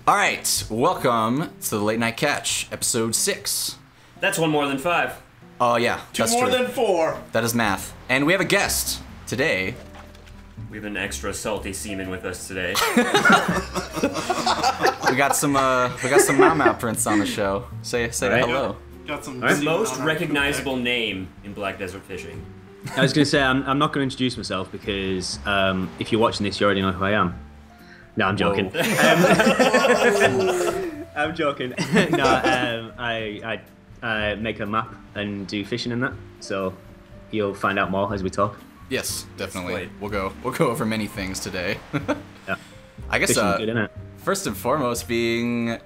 All right, welcome to the Late Night Catch, episode 6. That's one more than 5. Oh yeah, Two that's more true. than 4. That is math. And we have a guest today. We have an extra salty semen with us today. We got some MaoMaoPrince on the show. Say Right. hello. Got some Our most recognizable name in Black Desert Fishing. I was going to say, I'm not going to introduce myself because if you're watching this, you already know who I am. No, I'm joking. I'm joking. No, I make a map and do fishing in that, so you'll find out more as we talk. Yes, definitely. Right. We'll go over many things today. Yeah. I guess Fishing's good, isn't it? first and foremost being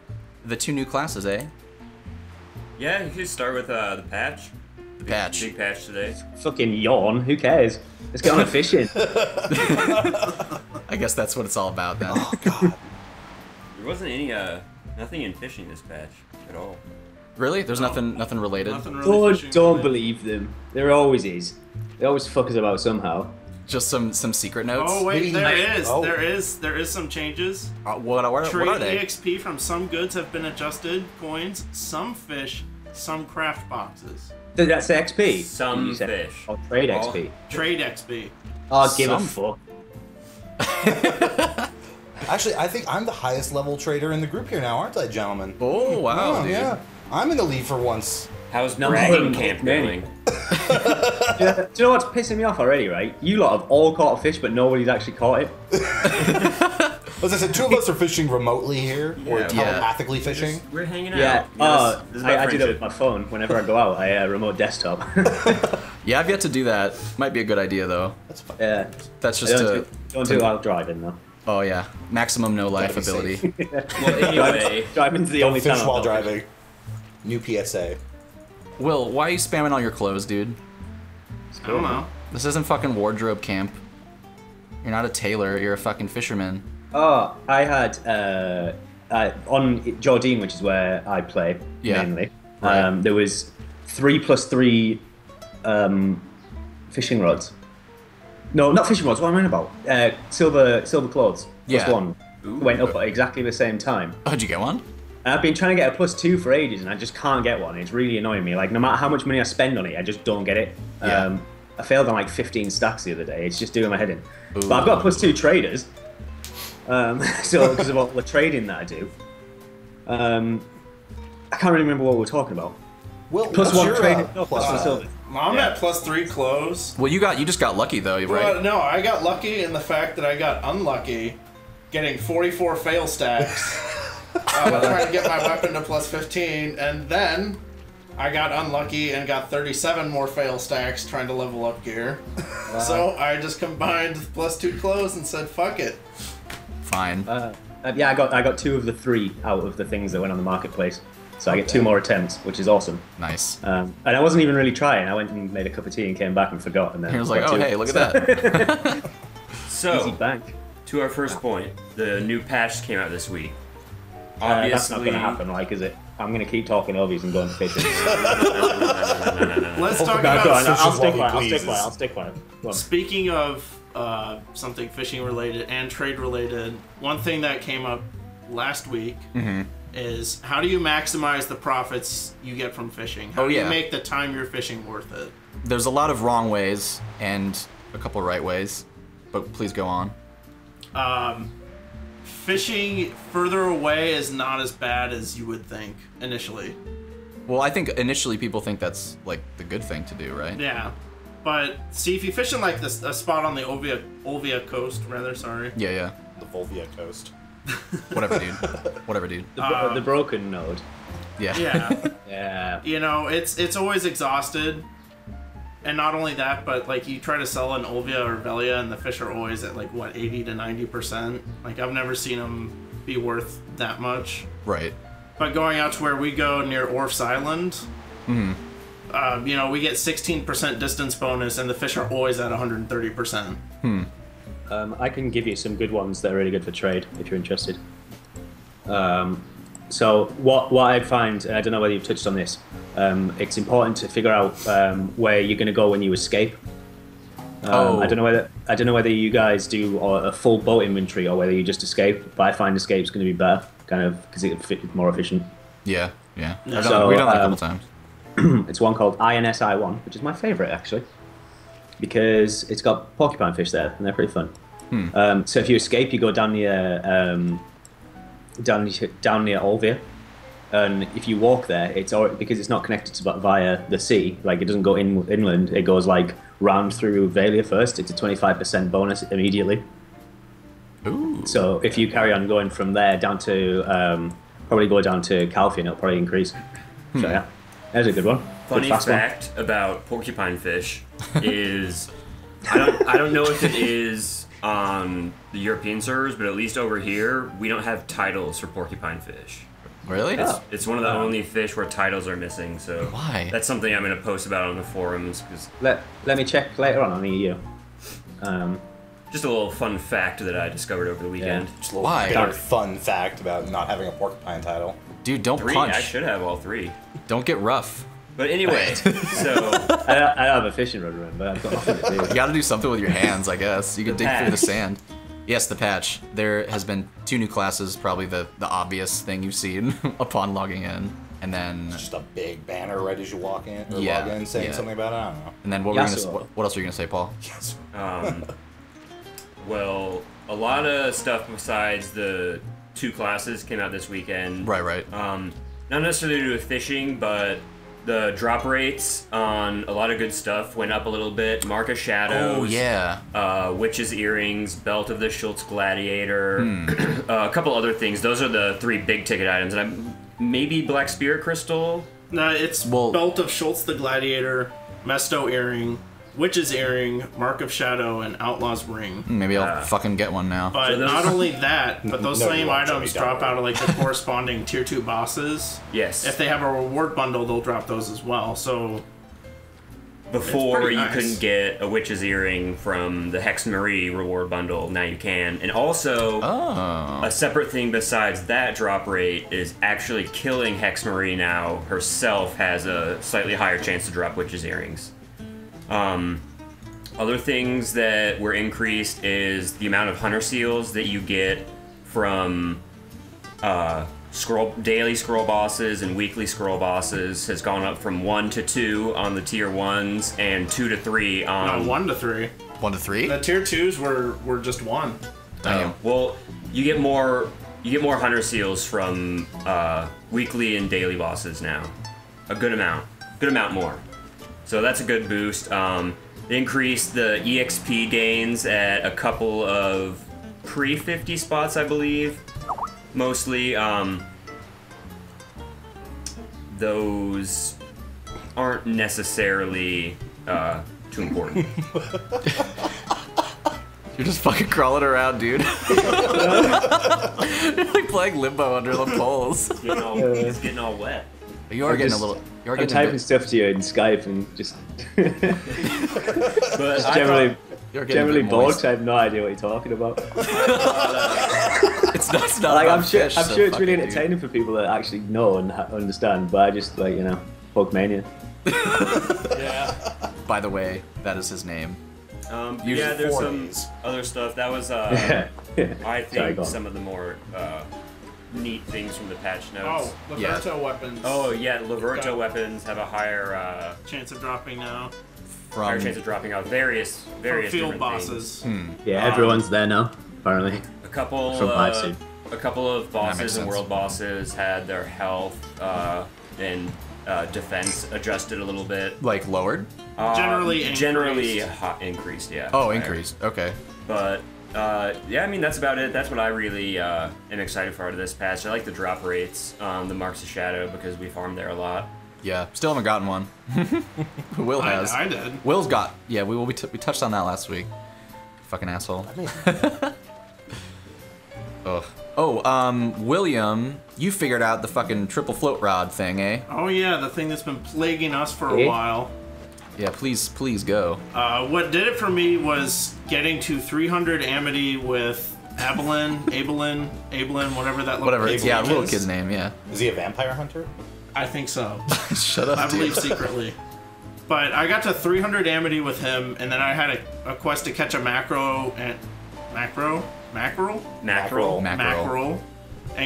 the 2 new classes, eh? Yeah, you could start with the patch. The patch. Big patch today. Fucking yawn. Who cares? Let's get on to fishing. I guess that's what it's all about then. Oh god. There wasn't any nothing in fishing this patch at all. Really? There's nothing related? Nothing really fishing Don't related. believe them. There always is. They always fuck us about somehow. Just some secret notes? Oh wait, there is. Oh. There is some changes. What are Trade they? EXP from some goods have been adjusted. Coins, some fish, some craft boxes. That's XP. Some you said. fish. Or trade All- XP. Trade XP. Oh, give a Some. fuck. Actually, I think I'm the highest level trader in the group here now, aren't I, gentlemen? Oh, wow, Oh, dude. yeah. I'm in the lead for once. How's No, bragging no, camp no. going? Do you know what's pissing me off already, right? You lot have all caught a fish, but nobody's actually caught it. As I said, 2 of us are fishing remotely here, or Yeah. telepathically fishing. We're hanging out. Yeah. This is about I do that with friendship. my phone. Whenever I go out, I remote desktop. Yeah, I've yet to do that. Might be a good idea, though. That's fine. Yeah. That's I just don't do it while driving, though. Oh, yeah. Maximum no life Gotta be ability. safe. Well, anyway, Driving's the Don't only fish time. while I've done it. driving. New PSA. Will, why are you spamming all your clothes, dude? I don't know. This isn't fucking wardrobe camp. You're not a tailor, you're a fucking fisherman. Oh, I had on Jardine, which is where I play Yeah. mainly. Right. There was 3+3 fishing rods. No, not fishing rods. What am I on about? Silver clothes. Yeah. +1 Ooh. went up at exactly the same time. Oh, did you get one? And I've been trying to get a +2 for ages, and I just can't get one. It's really annoying me. Like, no matter how much money I spend on it, I just don't get it. Yeah. I failed on like 15 stacks the other day. It's just doing my head in. Ooh. But I've got +2 traders. So because of all the trading that I do. I can't really remember what we were talking about. Well, Plus what's 1 your, trading. No, plus 1 silver. I'm Yeah. at +3 clothes. Well, you just got lucky, though, right? Well, no, I got lucky in the fact that I got unlucky, getting 44 fail stacks. Trying to get my weapon to +15, and then I got unlucky and got 37 more fail stacks trying to level up gear. So I just combined +2 clothes and said, "Fuck it." Fine. Yeah, I got 2 of the 3 out of the things that went on the marketplace. So I get 2 more attempts, which is awesome. Nice. And I wasn't even really trying. I went and made a cup of tea and came back and forgot. And then He was like, got oh, 2. hey, look at that. Easy so bank. to our first point, the new patch came out this week. That's not Obviously, going to happen, like, is it? I'm going to keep talking obvious and going fishing. Let's talk No, go on. about. I'll Fishes stick while he quiet. I'll stick pleases. quiet. I'll stick quiet. Go on. Speaking of something fishing related and trade related, one thing that came up last week is how do you maximize the profits you get from fishing? How Oh, do you yeah. make the time you're fishing worth it? There's a lot of wrong ways and a couple right ways, but please go on. Fishing further away is not as bad as you would think initially. Well, I think initially people think that's, like, the good thing to do, right? Yeah. But see, if you fish in like this a spot on the Olvia coast, rather, sorry. Yeah, yeah. The Volvia Coast. Whatever, dude. Whatever, dude. The broken node. Yeah. Yeah. Yeah. You know, it's always exhausted. And not only that, but like you try to sell an Olvia or Velia and the fish are always at like what, 80 to 90%. Like I've never seen them be worth that much. Right. But going out to where we go near Orf's Island, you know, we get 16% distance bonus and the fish are always at 130%. I can give you some good ones that are really good for trade if you're interested. So what I find, and I don't know whether you've touched on this, it's important to figure out where you're going to go when you escape. I don't know whether you guys do a full boat inventory or whether you just escape. But I find escape's going to be better, kind of, because it's more efficient. Yeah. We've done So, that a couple times. It's one called INSI1, which is my favourite actually, because it's got porcupine fish there, and they're pretty fun. So if you escape, you go down near Olvia, and if you walk there, it's because it's not connected to via the sea. Like, it doesn't go inland. It goes like round through Valia first. It's a 25% bonus immediately. Ooh. So if you carry on going from there down to probably go down to Calfian, it'll probably increase. So yeah, there's a good one. Funny fact about porcupine fish is I don't know if it is on the European servers, but at least over here we don't have titles for porcupine fish. Really? It's one of the only fish where titles are missing. So why? That's something I'm going to post about on the forums. Cause let me check later on EU. just a little fun fact that I discovered over the weekend. Just a little Why? bitter fun fact about not having a porcupine title. Dude, don't 3? punch. I should have all 3. Don't get rough. But anyway, so I have a fishing rod, remember? I've got nothing to do. You gotta do something with your hands, I guess. You can dig through the patch. sand. Yes, the patch. There has been 2 new classes, probably the obvious thing you've seen upon logging in. And then... Just a big banner right as you walk in, or Yeah, log in, saying yeah. something about it. I don't know. And then what else were you gonna say, Paul? Yes. well, a lot of stuff besides the 2 classes came out this weekend. Right. Not necessarily to do with fishing, but the drop rates on a lot of good stuff went up a little bit. Mark of Shadows. Oh, yeah. Witch's Earrings, Belt of the Schultz Gladiator, a couple other things. Those are the 3 big ticket items. And maybe Black Spirit Crystal? No, it's Belt of Schultz the Gladiator, Mesto Earring, Witch's Earring, Mark of Shadow, and Outlaw's Ring. Maybe I'll fucking get one now. But not only that, but those No, same you won't, items Jimmy, drop don't out of like the corresponding tier 2 bosses. Yes. If they have a reward bundle, they'll drop those as well. So Before pretty you nice. couldn't get a Witch's Earring from the Hex Marie reward bundle, now you can. And also, a separate thing besides that drop rate is actually killing Hex Marie now herself has a slightly higher chance to drop Witch's Earrings. Other things that were increased is the amount of Hunter Seals that you get from daily scroll bosses and weekly scroll bosses has gone up from 1 to 2 on the tier 1s and 2 to 3 on... no, 1 to 3. 1 to 3? The tier 2s were just 1. Damn. Well, you get more Hunter Seals from weekly and daily bosses now. A good amount more. So that's a good boost. They increased the EXP gains at a couple of pre-50 spots, I believe. Mostly, those aren't necessarily too important. You're just fucking crawling around, dude. You're like playing limbo under the poles. It's getting all wet. You are getting a little... You are I'm getting typing stuff to you in Skype and just But generally bored, so I have no idea what you're talking about. It's not Like, about I'm sure fish, it's so really fucking dude. entertaining for people that actually know and understand, but I just, like, Pokemania. Yeah. By the way, that is his name. yeah, there's some other stuff. That was, I think, Sorry, some of the more neat things from the patch notes. Oh, Liberto weapons. Oh, yeah, Liberto Got- weapons have a higher Chance of dropping now. higher chance of dropping out various From different field bosses. Yeah, everyone's there now, apparently. things. A couple From what I've seen. a couple of makes bosses and sense. world bosses had their health and defense adjusted a little bit. Like lowered? Generally increased. increased, yeah. Oh, Higher. increased. Okay. But yeah, I mean that's about it. That's what I really am excited for out of this patch. I like the drop rates on the Marks of Shadow because we farmed there a lot. Yeah. Still haven't gotten one. Will has. I did. Will's got. Yeah, we touched on that last week. Fucking asshole. Ugh. Oh, William, you figured out the fucking triple float rod thing, eh? Oh yeah, the thing that's been plaguing us for a Eh? while. Yeah, please go. What did it for me was getting to 300 Amity with Abelin, whatever that little Whatever. kid's Yeah, name little is. kid's name. Yeah. Is he a vampire hunter? I think so. Shut up, I believe dude. secretly. But I got to 300 amity with him, and then I had a quest to catch a mackerel, and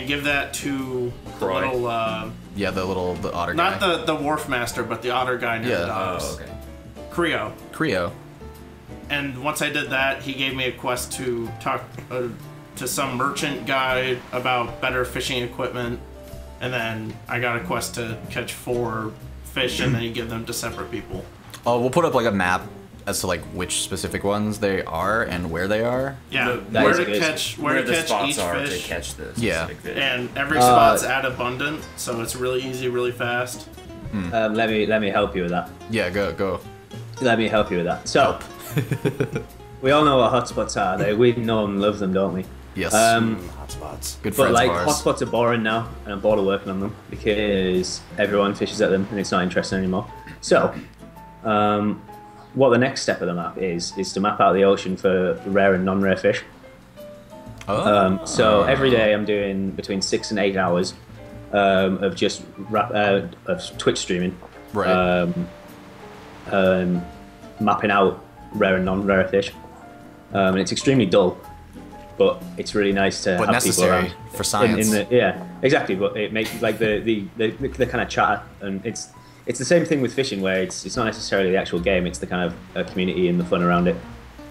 give that to the Croy. little Yeah, the otter not guy. the wharf master, but the otter guy near the docks. Oh, okay. Creo. Creo. And once I did that, he gave me a quest to talk to some merchant guy about better fishing equipment, and then I got a quest to catch 4 fish, and then you give them to separate people. Oh, we'll put up like a map as to like which specific ones they are and where they are. Yeah, The- where is to good. catch Where the each spots are fish. to catch the Yeah. specific fish. And every spot's at abundant, so it's really easy, really fast. Let me help you with that. Yeah, go. Let me help you with that. So, we all know what hotspots are. We know and love them, don't we? Yes. Hotspots. Good But friends like of ours. hotspots are boring now, and I'm bored of working on them because everyone fishes at them and it's not interesting anymore. So, what the next step of the map is to map out the ocean for rare and non-rare fish. So every day I'm doing between 6 and 8 hours of just of Twitch streaming, Right. mapping out rare and non-rare fish, and it's extremely dull, but it's really nice to But have necessary people around for science. yeah, exactly. But it makes like the kind of chatter, and it's the same thing with fishing, where it's not necessarily the actual game; it's the kind of community and the fun around it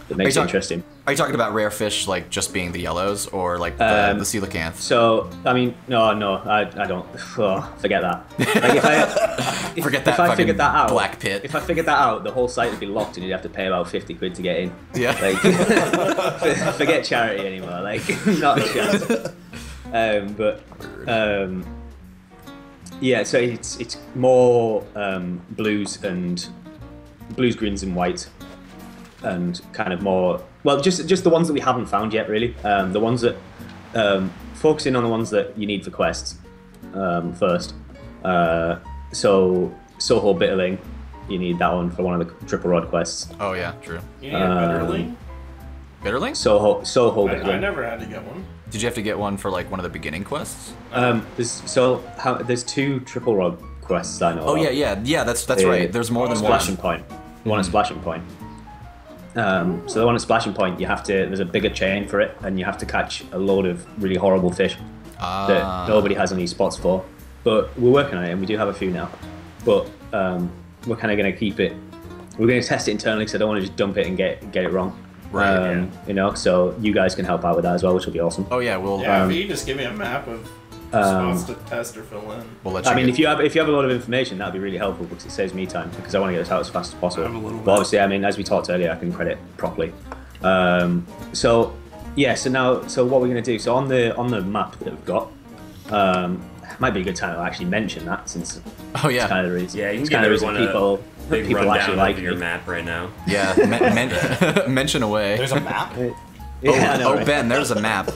that makes it interesting. Are you talking about rare fish like just being the yellows or like the coelacanth? So, I mean, no, I don't. Oh, forget that. Like Forget that if I fucking figured that out, black pit. If I figured that out, the whole site would be locked, and you'd have to pay about 50 quid to get in. Yeah. Like, forget charity anymore. Like, not a chance. Yeah. So it's more blues, greens, and white, and kind of more. Well, just the ones that we haven't found yet, really. The ones that focusing on the ones that you need for quests first. So Soho Bitterling, you need that one for one of the triple rod quests. Oh yeah, true. You need a Bitterling? Bitterling? Soho I Bitterling. never had to get one. Did you have to get one for like one of the beginning quests? There's 2 triple rod quests I know. Oh of. yeah. That's right. There's more than Splashing one. Point. The one at Splashing Point. So the one at Splashing Point, there's a bigger chain for it, and you have to catch a load of really horrible fish that nobody has any spots for. But we're working on it, and we do have a few now. But we're kind of going to keep it. We're going to test it internally, because I don't want to just dump it and get it wrong. Right. You know, so you guys can help out with that as well, which will be awesome. Oh yeah, we'll Yeah, if you just give me a map of spots to test or fill in. we'll let you. I mean, get- if you have a lot of information, that'd be really helpful, because it saves me time, because I want to get this out as fast as possible. I have a little But bit. obviously, I mean, as we talked earlier, I can credit properly. So what we're going to do? So on the map that we've got, might be a good time to actually mention that, since Oh yeah. it's kind of the reason. Yeah, you can it's give kind of the reason everyone a big people actually rundown like of your me. map right now. Yeah. Mention away. There's a map? Yeah, I know, oh right? Ben, there's a map.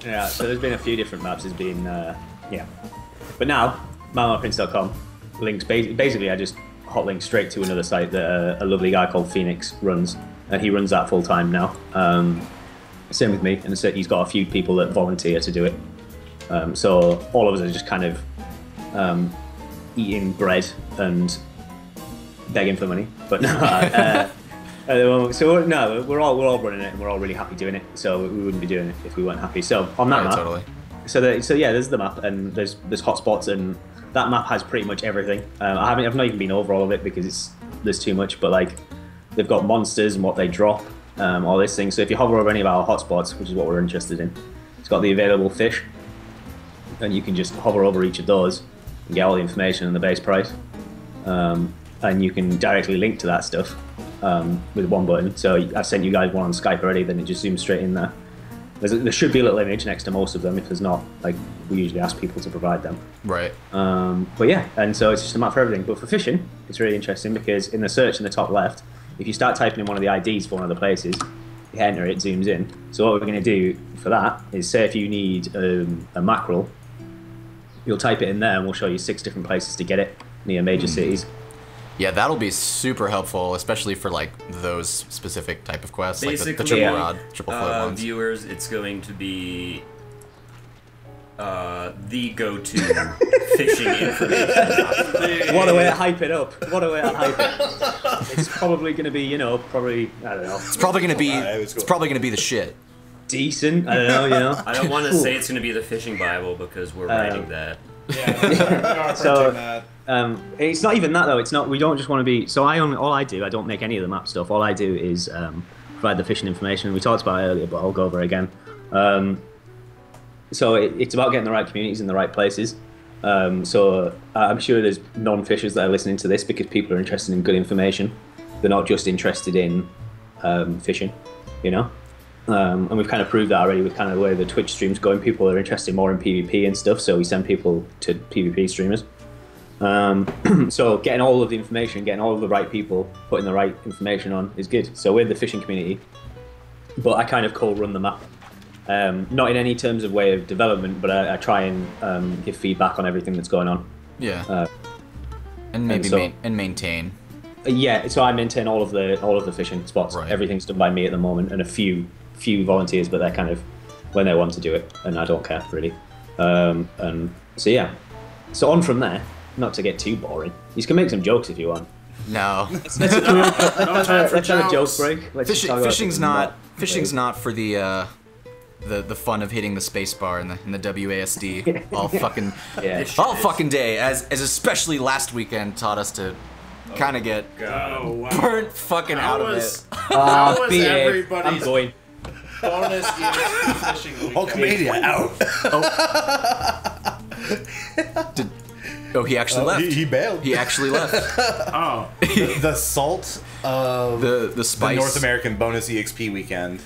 Yeah, so there's been a few different maps. There's been, yeah. But now, MaoMaoPrince.com links, basically I just hot link straight to another site that a lovely guy called Phoenix runs, and he runs that full time now. Same with me, and so he's got a few people that volunteer to do it. So all of us are just kind of eating bread and begging for money, but no. At the moment. So we're all running it, and we're all really happy doing it. So we wouldn't be doing it if we weren't happy. So on that Right, map, totally. so yeah, there's the map, and there's hotspots, and that map has pretty much everything. I've not even been over all of it because there's too much. But like, they've got monsters and what they drop, all this thing. So if you hover over any of our hotspots, which is what we're interested in, it's got the available fish, and you can just hover over each of those and get all the information and the base price, and you can directly link to that stuff. With one button. So I've sent you guys one on Skype already, then it just zooms straight in there. There should be a little image next to most of them. If there's not, like, we usually ask people to provide them. Right. But yeah, and so it's just a map for everything. But for fishing, it's really interesting, because in the search in the top left, if you start typing in one of the IDs for one of the places, you enter it, zooms in. So what we're going to do for that is, say if you need a mackerel, you'll type it in there, and we'll show you 6 different places to get it near major cities. Yeah, that'll be super helpful, especially for like those specific type of quests, like the Basically, triple rod, triple float ones. viewers, it's going to be the go-to fishing information. What a way to hype it up. What a way to hype it. It's probably going to be, you know, I don't know. It's probably gonna be. It's probably gonna be the shit. Decent. I don't know, you know. I don't want to say it's going to be the fishing Bible because we're writing that. Yeah, we are So, printing that. It's not even that though. It's not. We don't just want to be. So all I do. I don't make any of the map stuff. All I do is provide the fishing information. We talked about it earlier, but I'll go over it again. So it's about getting the right communities in the right places. So I'm sure there's non-fishers that are listening to this because people are interested in good information. They're not just interested in fishing, you know. And we've kind of proved that already with kind of the way the Twitch stream's going. People are interested more in PvP and stuff, so we send people to PvP streamers. So getting all of the information, getting all of the right people, putting the right information on is good. So we're the fishing community, but I kind of co-run the map. Not in any terms of way of development, but I try and give feedback on everything that's going on. Yeah. And maybe maintain. Yeah, so I maintain all of the fishing spots. Right. Everything's done by me at the moment, and a few volunteers, but they're kind of when they want to do it, and I don't care really. And so yeah, so on from there. Not to get too boring. You can make some jokes if you want. No. Let's have a joke jokes. break. Fishing's not for the fun of hitting the space bar in the WASD all fucking fucking day, as especially last weekend taught us to kind of get burnt fucking out of it. How was everybody's I'm going. bonus EXP fishing weekend? Hulkamania out. He actually left. He bailed. He actually left. Oh. The salt of The spice. the North American bonus EXP weekend.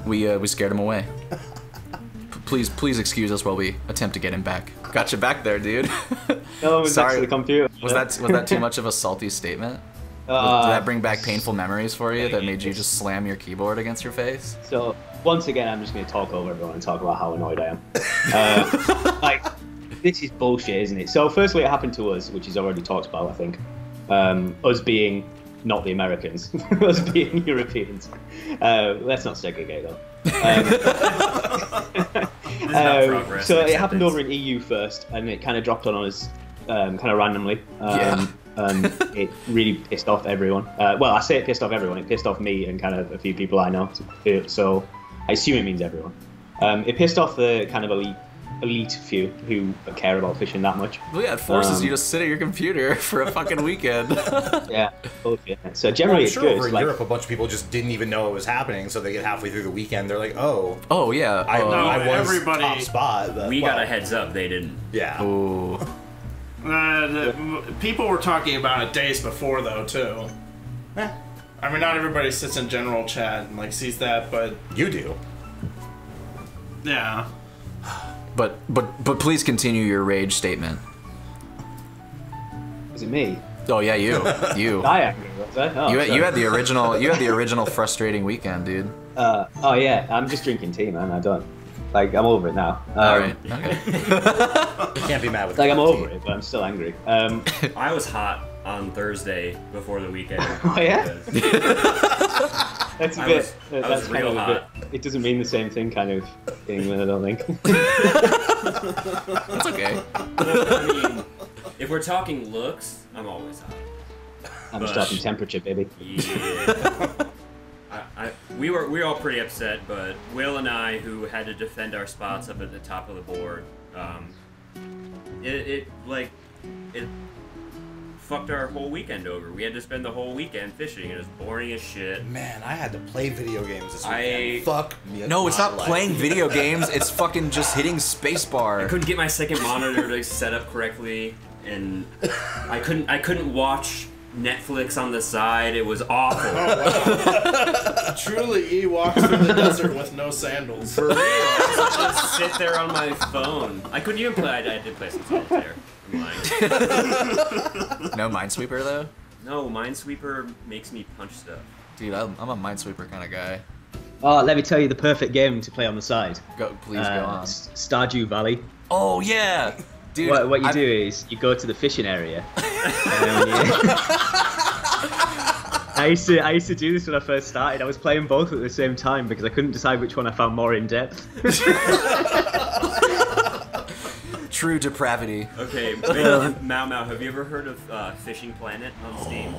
We scared him away. Please excuse us while we attempt to get him back. Got you back there, dude. No, it was next to the computer. Was that too much of a salty statement? Did that bring back painful memories for you that made you just slam your keyboard against your face? So once again, I'm just going to talk over everyone and talk about how annoyed I am. Like, this is bullshit, isn't it? So firstly, it happened to us, which is already talked about, I think. Us being not the Americans, us being Europeans. Let's not segregate though. So it happened over in EU first, and it kind of dropped on us kind of randomly. And it really pissed off everyone. Well, I say it pissed off everyone. It pissed off me and kind of a few people I know. So I assume it means everyone. It pissed off the kind of elite few who care about fishing that much. Well, yeah, it forces you to sit at your computer for a fucking weekend. Yeah, bullshit. So generally I'm it's sure good. over in Like, Europe, a bunch of people just didn't even know it was happening, so they get halfway through the weekend, they're like, "Oh, yeah. I was everybody- top spot." But, We got a heads up, they didn't. Yeah. Ooh. People were talking about it days before, though, too. I mean, not everybody sits in general chat and like sees that, but You do. yeah. But please continue your rage statement. is it me? Oh yeah, you. I angry, was I? Oh, You had the original frustrating weekend, dude. oh yeah, I'm just drinking tea, man. I don't. Like, I'm over it now. All right. Okay. You can't be mad with Like, I'm that over team. it, but I'm still angry. I was hot on Thursday before the weekend. Oh, yeah? because That's a I bit. was That's kind real of a hot. bit. It doesn't mean the same thing, kind of, in England, I don't think. That's okay. I mean, if we're talking looks, I'm always hot. I'm just But- talking temperature, baby. Yeah. We were all pretty upset, but Will and I, who had to defend our spots up at the top of the board, it fucked our whole weekend over. We had to spend the whole weekend fishing, and it was boring as shit. Man, I had to play video games this I- weekend. Fuck me. No, it's my not life. playing video games. It's fucking just hitting I spacebar. couldn't get my second monitor to set up correctly, and I couldn't watch Netflix on the side. It was awful. Truly, E walks through the desert with no sandals. For real. I just sit there on my phone. I couldn't even play. I did play some solitaire. I'm lying. No Minesweeper though. No, Minesweeper makes me punch stuff. Dude, I'm a Minesweeper kind of guy. Oh, let me tell you the perfect game to play on the side. Please go on. Stardew Valley. Oh yeah, dude. What you do is you go to the fishing area. I used to do this when I first started. I was playing both at the same time because I couldn't decide which one I found more in depth. True depravity. Okay, Mao, have you ever heard of Fishing Planet on Steam?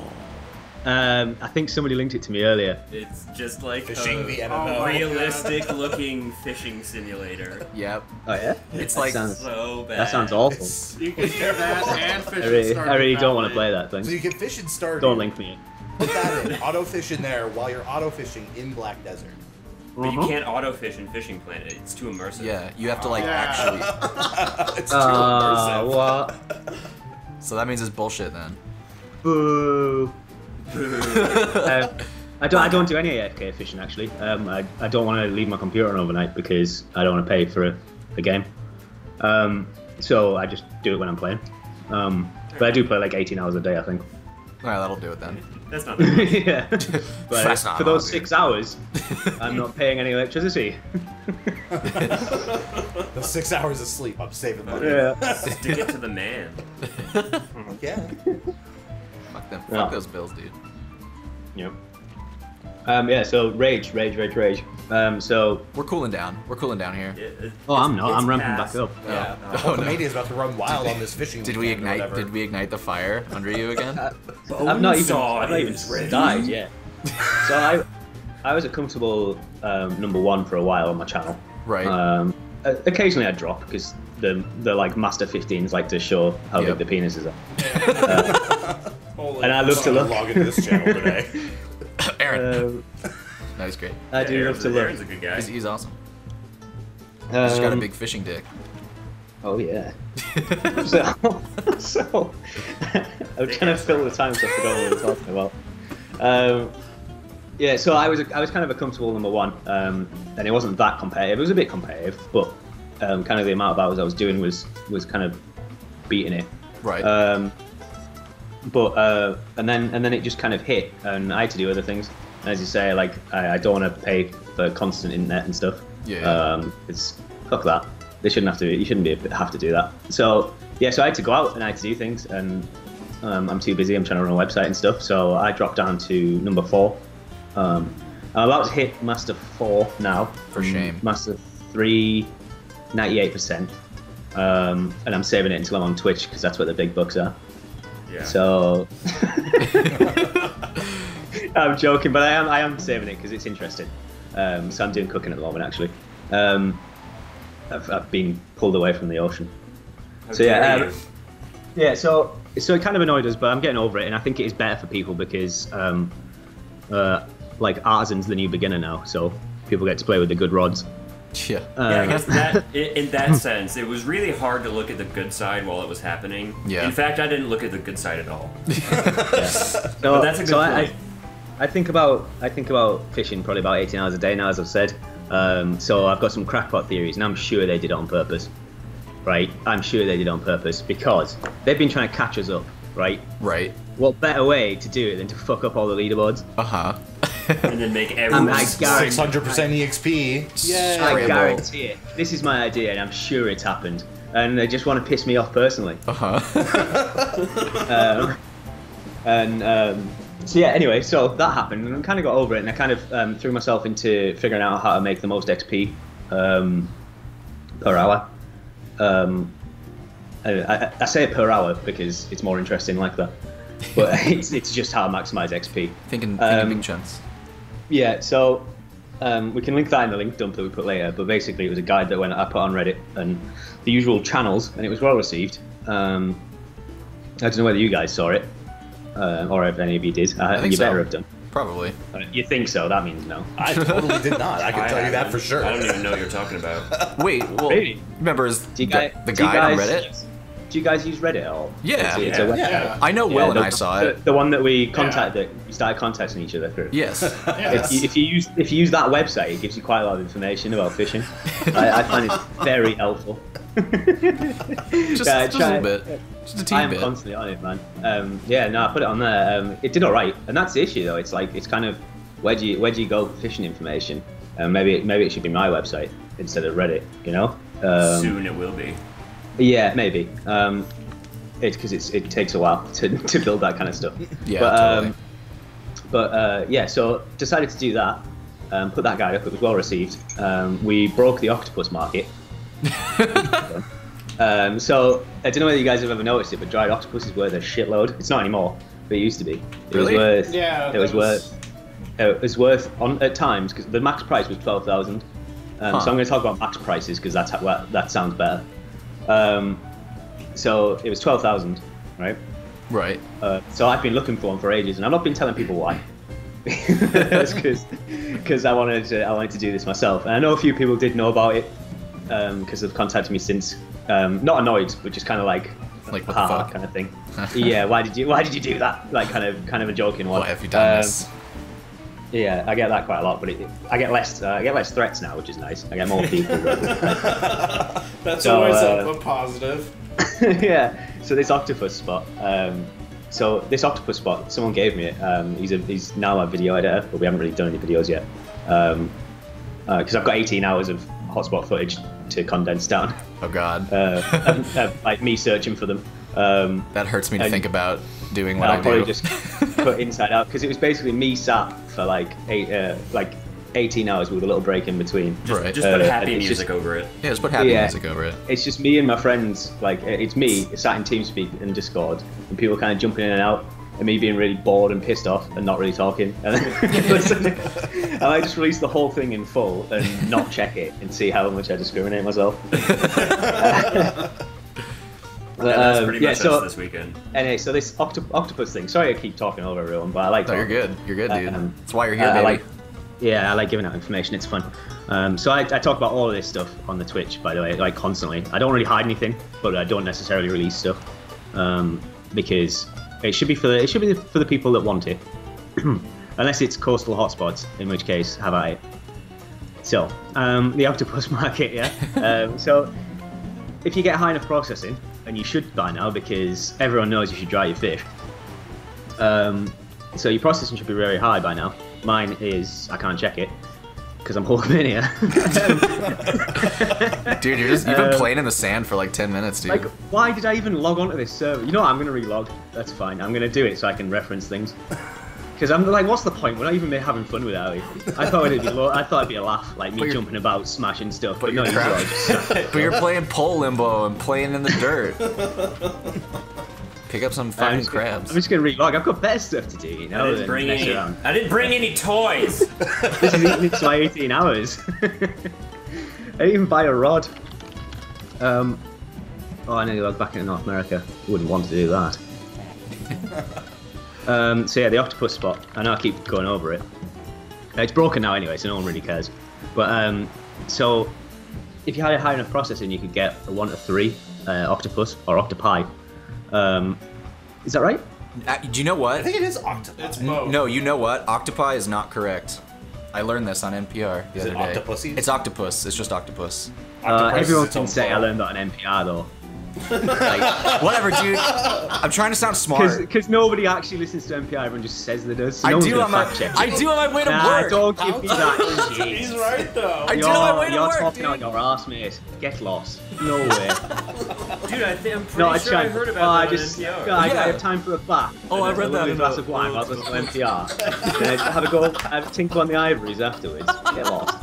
I think somebody linked it to me earlier. It's just like Fishing the a MMO. realistic-looking fishing simulator. Yep. Oh yeah. It's like So bad. That sounds awful. You can do that and fish I really don't want to play that So thing. you can fish in Stardew. Don't link me. Put that in. Auto fish in there while you're auto fishing in Black Desert. But you can't auto-fish in Fishing Planet. It's too immersive. yeah, you have to like Yeah. actually. It's too immersive. What? So that means it's bullshit then. Boo. I don't do any AFK fishing actually. I don't want to leave my computer on overnight because I don't want to pay for a game. So I just do it when I'm playing. But I do play like 18 hours a day, I think. Alright, that'll do it then. That's not that much. Yeah. But That's not for those hard, 6 hours, I'm not paying any electricity. Those 6 hours of sleep, I'm saving money. Yeah. Stick it to the man. Yeah. Fuck them. Yeah. Fuck those bills, dude. Yep. Yeah. So rage. So. We're cooling down. We're cooling down here. Oh, I'm not. It's I'm ramping past. back up. Yeah. Oh, no. Hulkamania is about to run wild on this fishing. Did we weekend or ignite? whatever. Did we ignite the fire under you again? I've not even is ready. died yet. So I was a comfortable number one for a while on my channel. Right. Occasionally I drop because the like master 15s like to show how Yep. big the penises are. And I love to look. Log into this channel today. Aaron. No, he's great. I do love to look. Aaron's a good guy. He's awesome. He's got a big fishing dick. Oh yeah. so I'm trying to fill the time so I forgot what we were talking about. Yeah, so I was kind of a comfortable number one, and it wasn't that competitive. It was a bit competitive, but kind of the amount of hours I was doing was kind of beating it. Right. But and then it just kind of hit, and I had to do other things. And as you say, like I don't want to pay for constant internet and stuff. Yeah. It's fuck that. They shouldn't have to. You shouldn't have to do that. So yeah, so I had to go out and I had to do things, and I'm too busy. I'm trying to run a website and stuff. So I dropped down to number 4. I'm about to hit Master 4 now. For shame. Master 3, 98%. And I'm saving it until I'm on Twitch because that's where the big bucks are. Yeah. So I'm joking, but I am saving it because it's interesting. So I'm doing cooking at the moment actually. I've been pulled away from the ocean. So yeah, yeah. So it kind of annoyed us, but I'm getting over it, and I think it is better for people because like artisan's the new beginner now, so people get to play with the good rods. Yeah. Yeah, I guess that in that sense, it was really hard to look at the good side while it was happening. Yeah. In fact, I didn't look at the good side at all. So, But that's a good point. I think about fishing probably about 18 hours a day now, as I've said. So I've got some crackpot theories, and I'm sure they did it on purpose. Right? I'm sure they did it on purpose because they've been trying to catch us up. Right? Right. What better way to do it than to fuck up all the leaderboards? Uh-huh. And then make everyone. I guarantee- 600% EXP. Yeah. I guarantee it. This is my idea, and I'm sure it's happened. And they just want to piss me off personally. Uh-huh. So yeah, anyway, so that happened, and I kind of got over it, and I kind of threw myself into figuring out how to make the most XP per hour. I say it per hour because it's more interesting like that, but it's just how to maximize XP. Thinking big chunks. Yeah, so we can link that in the link dump that we put later, but basically it was a guide that I put on Reddit and the usual channels, and it was well received. I don't know whether you guys saw it, or if any of you did. I think you so. better have done. Probably. You think so, that means no. I totally did not. I can tell you that for sure. I don't even know what you're talking about. Wait, well, Really? remember Do you guys, the do you guide on guys- Reddit? Do you guys use Reddit at all? Yeah. It's a website. Yeah. I know Yeah, Will and the- I saw it. The one that we contacted, we started contacting each other through. Yes. Yes. If you use that website, it gives you quite a lot of information about fishing. I find it very helpful. Just a little bit. Just a I teeny am bit. constantly on it, man. Yeah, no, I put it on there. It did all right, and that's the issue though. It's like it's kind of where do you go for fishing information? Maybe it should be my website instead of Reddit. You know. Soon it will be. Yeah, maybe. It's because it takes a while to build that kind of stuff. Yeah, But, totally. yeah, so decided to do that. Put that guide up. It was well received. We broke the octopus market. So I don't know whether you guys have ever noticed it, but dried octopus is worth a shitload. It's not anymore, but it used to be. It Really? was worth. Yeah, It was worth on at times because the max price was 12,000. So I'm going to talk about max prices because that sounds better. So it was 12,000, right? Right. So I've been looking for one for ages, and I've not been telling people why. That's because I wanted to do this myself, and I know a few people did know about it because they've contacted me since. Not annoyed, but just kind of like what the haha fuck? kind of thing. Yeah, why did you do that? Like kind of a joking one. Why have you done this? Yeah, I get that quite a lot, but I get less threats now, which is nice. I get more people. That's always a positive. Yeah. So this octopus spot. Someone gave me it. He's now a video editor, but we haven't really done any videos yet. Because I've got 18 hours of hotspot footage to condense down. Oh God. Like me searching for them. That hurts me to think about doing what I'll I probably do. just put inside out because it was basically me sat for like 18 hours with a little break in between. Just Right. put happy it's music just- over it. Yeah, just put happy Yeah. music over it. It's just me and my friends. Like it's me sat in TeamSpeak and Discord, and people kind of jumping in and out, and me being really bored and pissed off and not really talking. And I just release the whole thing in full and not check it and see how much I discriminate myself. That's pretty much so us this weekend. anyway, so this octopus thing. Sorry, I keep talking over everyone, but I like. No, you're talking. good. You're good, dude. That's why you're I here, baby. I like giving out information. It's fun. So I talk about all of this stuff on the Twitch, by the way, like constantly. I don't really hide anything, but I don't necessarily release stuff because it should be for the people that want it, unless it's coastal hotspots, in which case have I. So the octopus market, yeah. So if you get high enough processing, and you should by now because everyone knows you should dry your fish. So your processing should be very high by now. Mine is, I can't check it because I'm Hulkamania. Dude, you've been playing in the sand for like 10 minutes, dude. Like, why did I even log onto this server? You know what, I'm going to relog. That's fine. I'm going to do it so I can reference things. Because I'm like, what's the point? We're not even having fun with it, are we? I thought it'd be a laugh, like me jumping about, smashing stuff. But no, but you're playing pole limbo and playing in the dirt. Pick up some fucking crabs. I'm just gonna relog. I've got better stuff to do, you know. I didn't bring any toys. This is eating into my 18 hours. I didn't even buy a rod. Oh, I nearly logged back into North America. Wouldn't want to do that. So yeah, the octopus spot. I know I keep going over it. It's broken now anyway, so no one really cares. But so if you had a high enough processing, you could get a 1 to 3 octopus or octopi. Is that right? Do you know what? I think it is octopus. It's both. No, you know what? Octopi is not correct. I learned this on NPR the Is other it day. octopussies? It's octopus. It's just octopus. Octopus Everyone is its own can say I plural. learned that on NPR though. Like, whatever, dude. I'm trying to sound smart. Because nobody actually listens to NPR, everyone just says they do. So I no do one's on gonna my fact check I it. do on my way to Nah, work. don't give me that shit. He's right though. I do on my way to You're work, talking dude. out your ass, mate. Get lost. No way. Dude, I'm pretty No, I sure I heard about I that just, on NPR. I have time for a bath. Oh, I read that A in glass a- of wine while I was on NPR. Then I have a go, have a tinkle on the ivories afterwards. Get lost.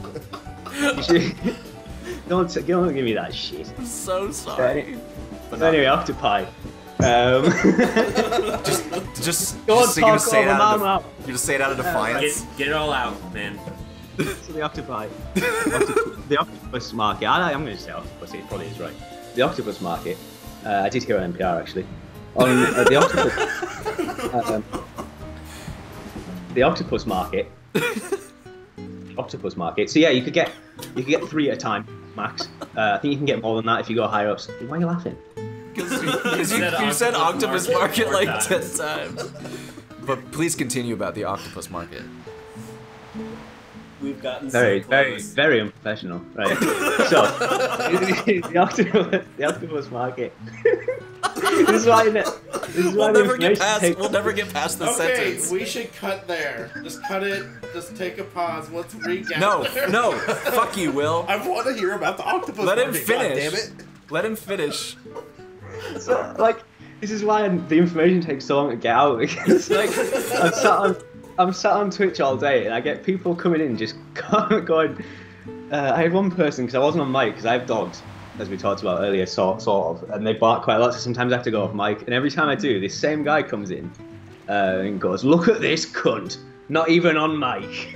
You should, don't give me that shit. I'm so sorry. Anyway, octopi. Just Don't so you're gonna talk say it over out Mama. of you're just say it out of defiance. Get it all out, man. So the octopi. The octopus market. I'm going to say octopus. It probably is right. The octopus market. I did hear on NPR actually. On the octopus market. Octopus market. So yeah, you could get 3 at a time max. I think you can get more than that if you go higher up. Why are you laughing? Because you said octopus market like 10 times. But please continue about the octopus market. We've gotten Very, so very, close. very unprofessional. Right. So the octopus market. This is why the information We'll never get past the Okay, sentence. we should cut there. Just cut it. Just take a pause. Let's recap. No, there. no, fuck you, Will. I want to hear about the octopus. Let him market, finish. goddammit. Let him finish. So, like, this is why the information takes so long to get out because like I'm sat on Twitch all day and I get people coming in just going. I had one person because I wasn't on mic because I have dogs. as we talked about earlier, sort of, and they bark quite a lot. So sometimes I have to go off mic, and every time I do, this same guy comes in and goes, "Look at this cunt." Not even on mic.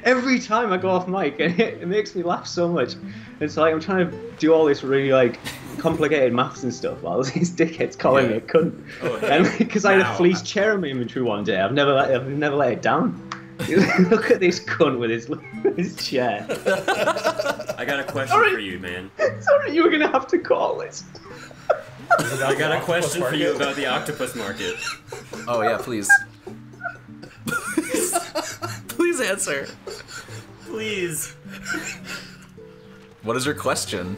every time I go off mic, and it makes me laugh so much. It's like I'm trying to do all this really like complicated maths and stuff while these dickheads calling me a cunt. And because I had a fleece chair in my inventory one day, I've never let it down. Look at this cunt with his chair. I got a question for you, man. Sorry, you were gonna have to call this. I got a question for you about the octopus market. Oh yeah, please. Please answer. Please. What is your question?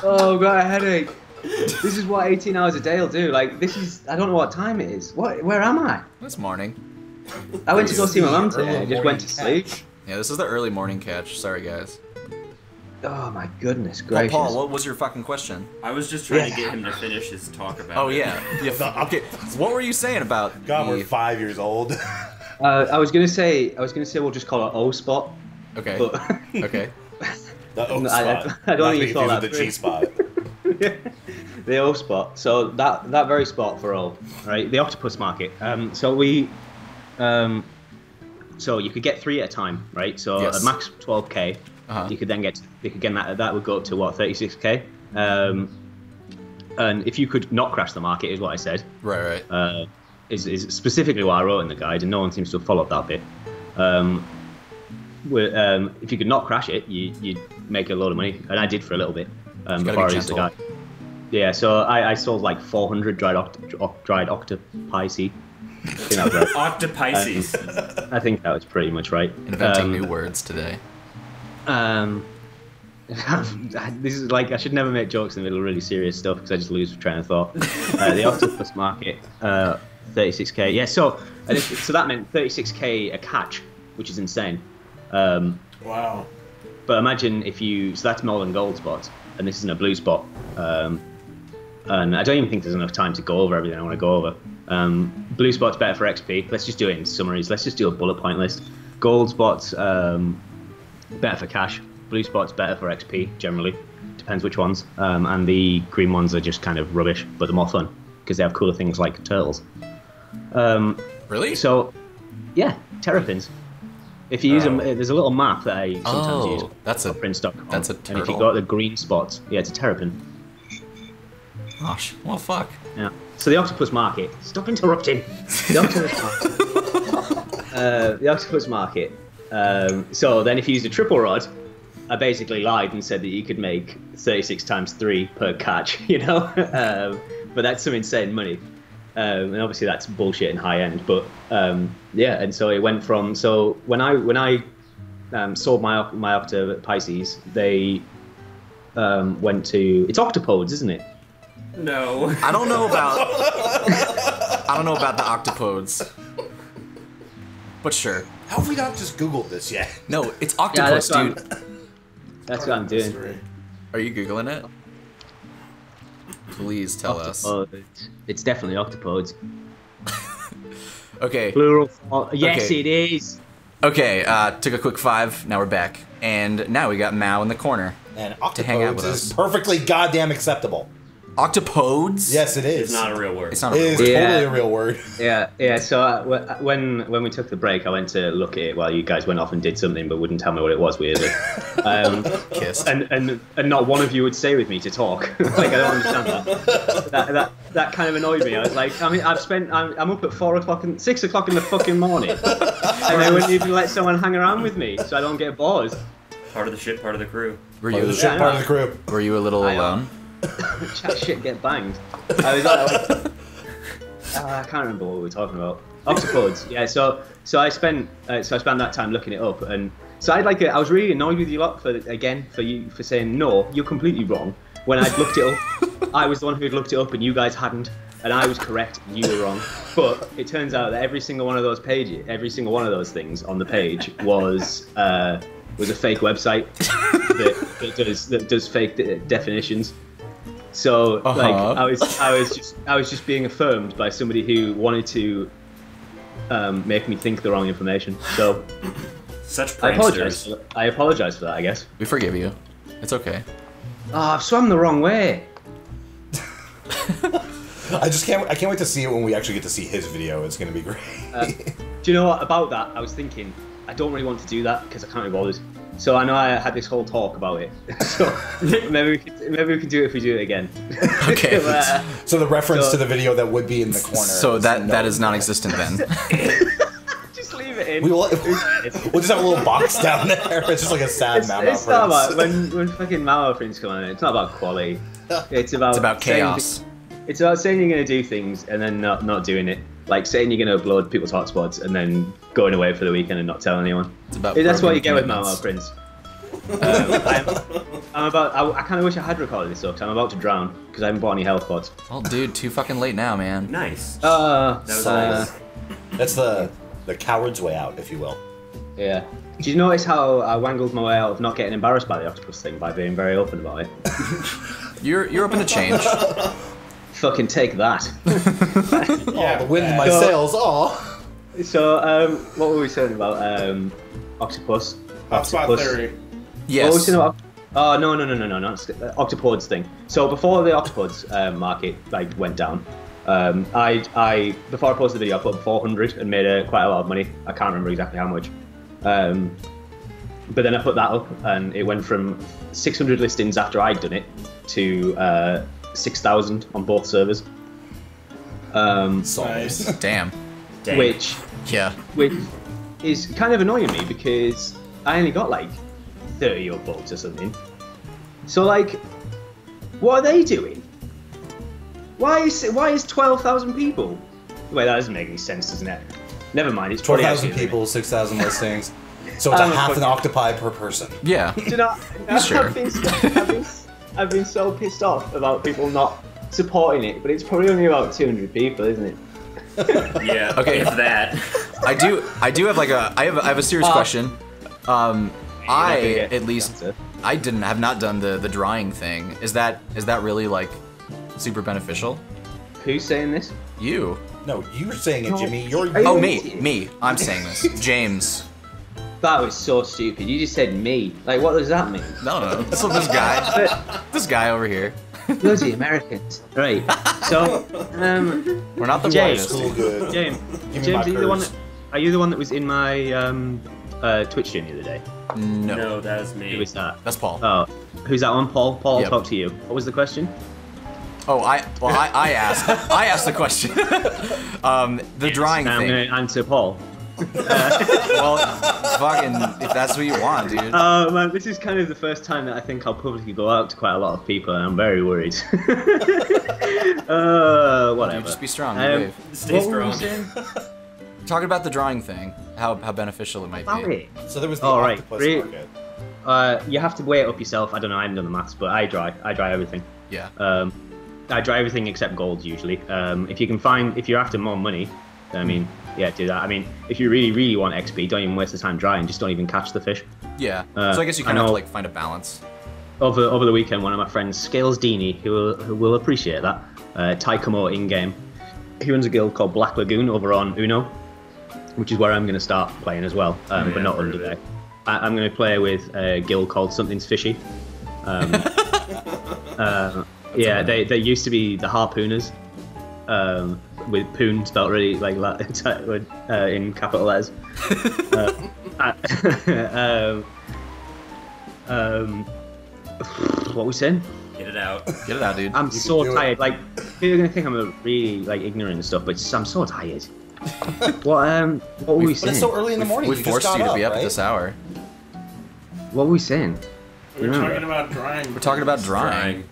Oh, I've got a headache. This is what 18 hours a day will do. Like, I don't know what time it is. Where am I? This morning. I went to go see my mum today. I just went to sleep. Yeah, this is the early morning catch. Sorry, guys. Oh my goodness gracious. Paul, what was your fucking question? I was just trying to get him to finish his talk about Oh, yeah. Okay, what were you saying about God, we're 5 years old. I was gonna say we'll just call it O spot. Okay. But Okay. The O I spot. don't Not even to be thought confused that with the G spot. The O spot. So that very spot for O, right? The octopus market. So you could get 3 at a time, right? So Yes. a max 12k. You could then get that would go up to what 36k. And if you could not crash the market, is what I said. Right. Is specifically what I wrote in the guide, and no one seems to have followed that bit. If you could not crash it, you'd make a load of money, and I did for a little bit before I used the guide. Yeah, so I sold like 400 dried octopi seed. Octopisces. I think that was pretty much right. Inventing new words today. This is like I should never make jokes in the middle of really serious stuff because I just lose train of thought. The octopus market, 36k. Yeah, so that meant 36k a catch, which is insane. Wow. But imagine so that's more than gold spots, and this isn't a blue spot. And I don't even think there's enough time to go over everything I want to go over. Blue spot's better for XP. Let's just do it in summaries. Let's just do a bullet point list. Gold spots better for cash. Blue spot's better for XP generally. Depends which ones. And the green ones are just kind of rubbish, but they're more fun because they have cooler things like turtles. Really? So, yeah, terrapins. If you use them, there's a little map that I sometimes use. That's a prince.com. That's a turtle. And if you got the green spots, yeah, it's a terrapin. Gosh, well, fuck. Yeah. So the octopus market. Stop interrupting. The octopus market. So then, if you used a triple rod, I basically lied and said that you could make 36 times 3 per catch. You know, but that's some insane money. And obviously that's bullshit and high end. But yeah, and so it went from when I sold my octopisces, they went to it's octopodes, isn't it? No. I don't know about the octopodes. But sure. How have we not just Googled this yet? No, it's octopus, dude. That's what I'm doing. Are you Googling it? Please tell us. It's definitely octopodes. Okay. Plural. Yes, Okay. it is. Okay, took a quick 5, now we're back. And now we got Mao in the corner. And to hang out octopodes with is us. perfectly goddamn acceptable. Octopodes? Yes, it is. It's not a real word. It's not It a is real word. totally a real word. Yeah. So when we took the break, I went to look at it while you guys went off and did something, but wouldn't tell me what it was. Weirdly, Kissed. and not one of you would stay with me to talk. Like I don't understand that. That kind of annoyed me. I was like, I'm up at 6 o'clock in the fucking morning, and they wouldn't even let someone hang around with me, so I don't get bored. Part of the shit, part of the crew. Were Part of the you, shit, part of the crew. were you a little alone? Chat shit, get banged. I was like, I can't remember what we were talking about. Octopodes, yeah. So I spent that time looking it up, and so I was really annoyed with you lot for saying no, you're completely wrong. When I'd looked it up, I was the one who had looked it up, and you guys hadn't, and I was correct, and you were wrong. But it turns out that every single one of those things on the page was a fake website that does fake definitions. So like I was just being affirmed by somebody who wanted to make me think the wrong information. So Such I pranksters. apologize for that, I guess. We forgive you. It's okay. Oh, I've swum the wrong way. I can't wait to see it when we actually get to see his video. It's gonna be great. Do you know what about that? I was thinking I don't really want to do that because I can't be bothered. So I know I had this whole talk about it. So maybe we can do it if we do it again. Okay. So the reference to the video that would be in the corner. So that is non-existent then. Just leave it in. We'll just have a little box down there. It's just like a sad Mao It's not Prince. about when fucking MaoMaoPrince come on. It's not about quality. It's about chaos. It's about saying you're gonna do things and then not doing it. Like saying you're gonna upload people's hotspots and then going away for the weekend and not telling anyone. It's about That's what you get with commitments. MaoMaoPrince. I kind of wish I had recorded this though, because I'm about to drown because I haven't bought any health pots. Oh, dude, too fucking late now, man. Nice. That was nice. That's the coward's way out, if you will. Yeah. Did you notice how I wangled my way out of not getting embarrassed by the octopus thing by being very open about it? You're open to change. Fucking take that. Yeah, the wind in my sails. Oh. So, what were we saying about octopus? Hotspot theory. Yes. What were we saying about? Oh no, not octopods thing. So before the octopods market like went down, I before I posted the video, I put up 400 and made quite a lot of money. I can't remember exactly how much. But then I put that up and it went from 600 listings after I'd done it to 6,000 on both servers. Nice. Damn. Which is kind of annoying me because I only got like 30 upvotes or something. So like, what are they doing? Why is 12,000 people? Wait, that doesn't make any sense, doesn't it? Never mind, it's 12,000 people, 6,000 listings. So it's a half an octopi per person. Yeah. Do you know, Sure. I've been so pissed off about people not supporting it, but it's probably only about 200 people, isn't it? Yeah. Okay. If that. I do have like I have a serious question. I at least have not done the drawing thing. Is that really like super beneficial? Who's saying this? You. No, you were saying it, Jimmy. You're Oh, me. I'm saying this. James. That was so stupid. You just said me. Like, what does that mean? No. So this guy over here. Bloody Americans. Right. So, We're not the James. whitest. cool good. James, Give me my are you the one that was in my Twitch stream the other day? No. No, that is me. Who was that? That's Paul. Oh, who's that one? Paul? Paul, Yep. I'll talk to you. What was the question? Oh, I asked the question. The drawing I'm thing. going to answer Paul. Well, fucking, if that's what you want, dude. Man, this is kind of the first time that I think I'll publicly go out to quite a lot of people, and I'm very worried. Whatever. Dude, just be strong. Wave. Stay What were we strong. saying? Talking about the drawing thing, how beneficial it might About be. it. So there was the Oh, right. octopus market. You have to weigh it up yourself. I don't know. I haven't done the maths, but I dry everything. Yeah. I dry everything except gold usually. If you're after more money, I mean, yeah, do that. I mean, if you really want XP, don't even waste the time drying. Just don't even catch the fish. Yeah. So I guess you kind of have to like find a balance. Over the weekend, one of my friends, Scales Dini, who will appreciate that, Taikomo in-game, he runs a guild called Black Lagoon over on Uno, which is where I'm going to start playing as well, but not under there. I'm going to play with a guild called Something's Fishy. Yeah, they used to be the Harpooners, with poon spelled really like in capital letters. What were we saying? Get it out. Get it out, dude. I'm so tired. Like, people are gonna think I'm really like ignorant and stuff, but I'm so tired. What were we But saying? it's so early in the morning. We you forced just you got to be up right? at this hour. What were we saying? We were talking about drying. We're talking about drawing.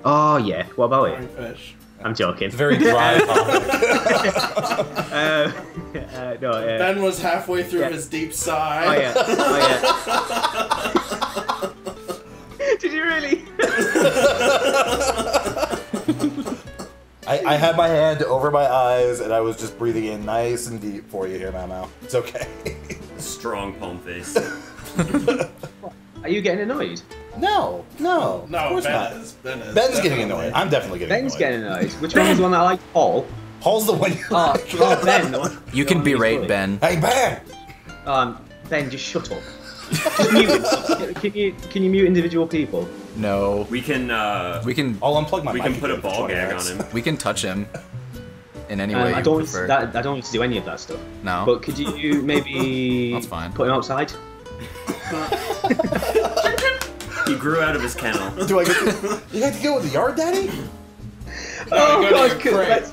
Oh yeah. What about Drying it? fish. I'm joking. It's a very dry topic. No. Ben was halfway through his deep Oh sigh. yeah. Did you really? I had my hand over my eyes and I was just breathing in nice and deep for you here, Mao. It's okay. Strong palm face. Are you getting annoyed? No, of No, course Ben not. is. Ben's definitely. getting annoyed. I'm definitely getting Ben's annoyed. getting annoyed. Which one is the one that I like? Paul. Paul's the one you like. Oh, Ben. the one- You the can one berate who's Ben. Hey, Ben! Ben, just shut up. Just mute. Can you mute individual people? No. We can. I'll unplug my mic. We can put a again for ball 20 gag minutes. on him. We can touch him in any way I you don't prefer. I don't want you to do any of that stuff. No. But could you maybe That's fine. put him outside? He grew out of his kennel. Do I get to, you got to go with the yard, Daddy? Oh go God! to your crate.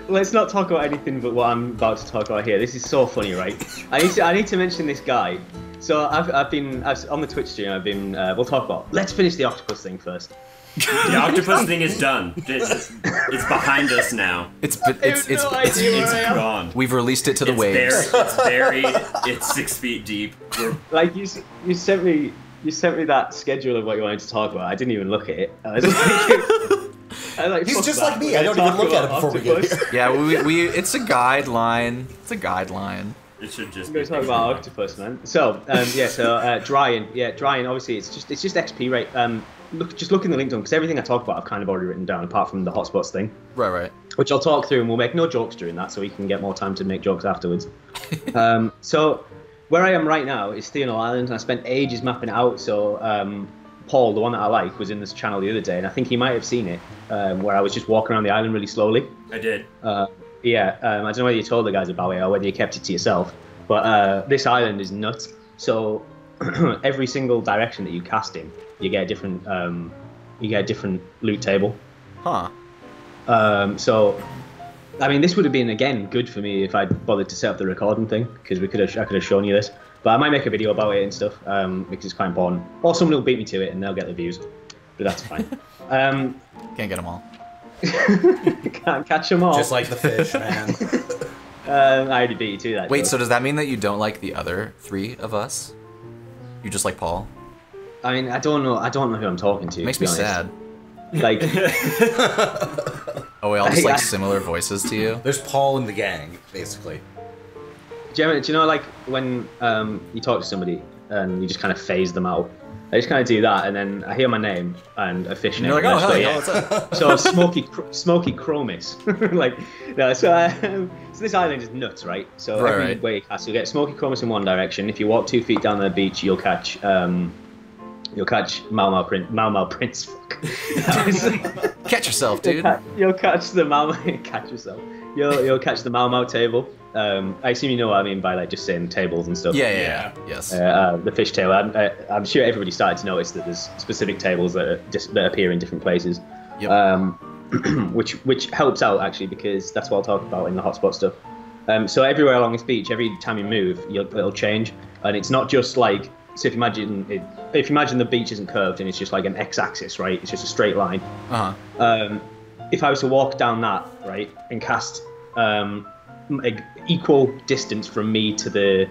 Let's not talk about anything but what I'm about to talk about here. This is so funny, right? I need to mention this guy. So I've been on the Twitch stream. We'll talk about. Let's finish the octopus thing first. The octopus thing is done. It's behind us now. It's It's gone. we've released it to the It's waves. It's buried. It's 6 feet deep. Like you sent me that schedule of what you wanted to talk about. I didn't even look at it. I was like, He's fuck just that. like me. We're I don't gonna even look talk at it before we get octopus. here. Yeah, we it's a guideline. It's a guideline. It should just We're be. gonna talk about octopus, man. So drying. Yeah, drying. Obviously, it's just XP rate. Look in the link down because everything I talk about I've kind of already written down, apart from the hotspots thing, Right. which I'll talk through, and we'll make no jokes during that, so we can get more time to make jokes afterwards. So where I am right now is Theonal Island, and I spent ages mapping it out. So Paul, the one that I like, was in this channel the other day, and I think he might have seen it, where I was just walking around the island really slowly. I did. I don't know whether you told the guys about it or whether you kept it to yourself, but this island is nuts. So every single direction that you cast in, you get a different loot table. Huh. So, I mean, this would have been again good for me if I'd bothered to set up the recording thing, because I could have shown you this. But I might make a video about it and stuff, because it's quite important. Or someone will beat me to it and they'll get the views, but that's fine. Can't get them all. Can't catch them all. Just like the fish, man. I already beat you to that. Wait, joke. so does that mean that you don't like the other three of us? You just like Paul? I mean, I don't know who I'm talking to. Makes to me be honest. sad. Like, Oh, we all just like similar voices to you? There's Paul in the gang, basically. do you know, like when you talk to somebody and you just kind of phase them out? I just kind of do that, and then I hear my name and a fish And name. you're like, oh, and I hell just yeah, go, what's up? So Smoky Chromis. Like, no, so this island is nuts, right? So every Right. way you cast, you'll get Smoky Chromis in one direction. If you walk 2 feet down the beach, you'll catch MaoMaoPrince. Fuck. Catch yourself, dude. You'll catch the catch yourself. You'll catch the Mao Table. I assume you know what I mean by like just saying tables and stuff. Yeah. Yes. The fish table. I'm sure everybody started to notice that there's specific tables that appear in different places. Yep. Which helps out actually, because that's what I'll talk about in the hotspot stuff. So everywhere along this beach, every time you move, it'll change, and it's not just like. So if you imagine the beach isn't curved and it's just like an x-axis, right? It's just a straight line. If I was to walk down that, right, and cast equal distance from me to the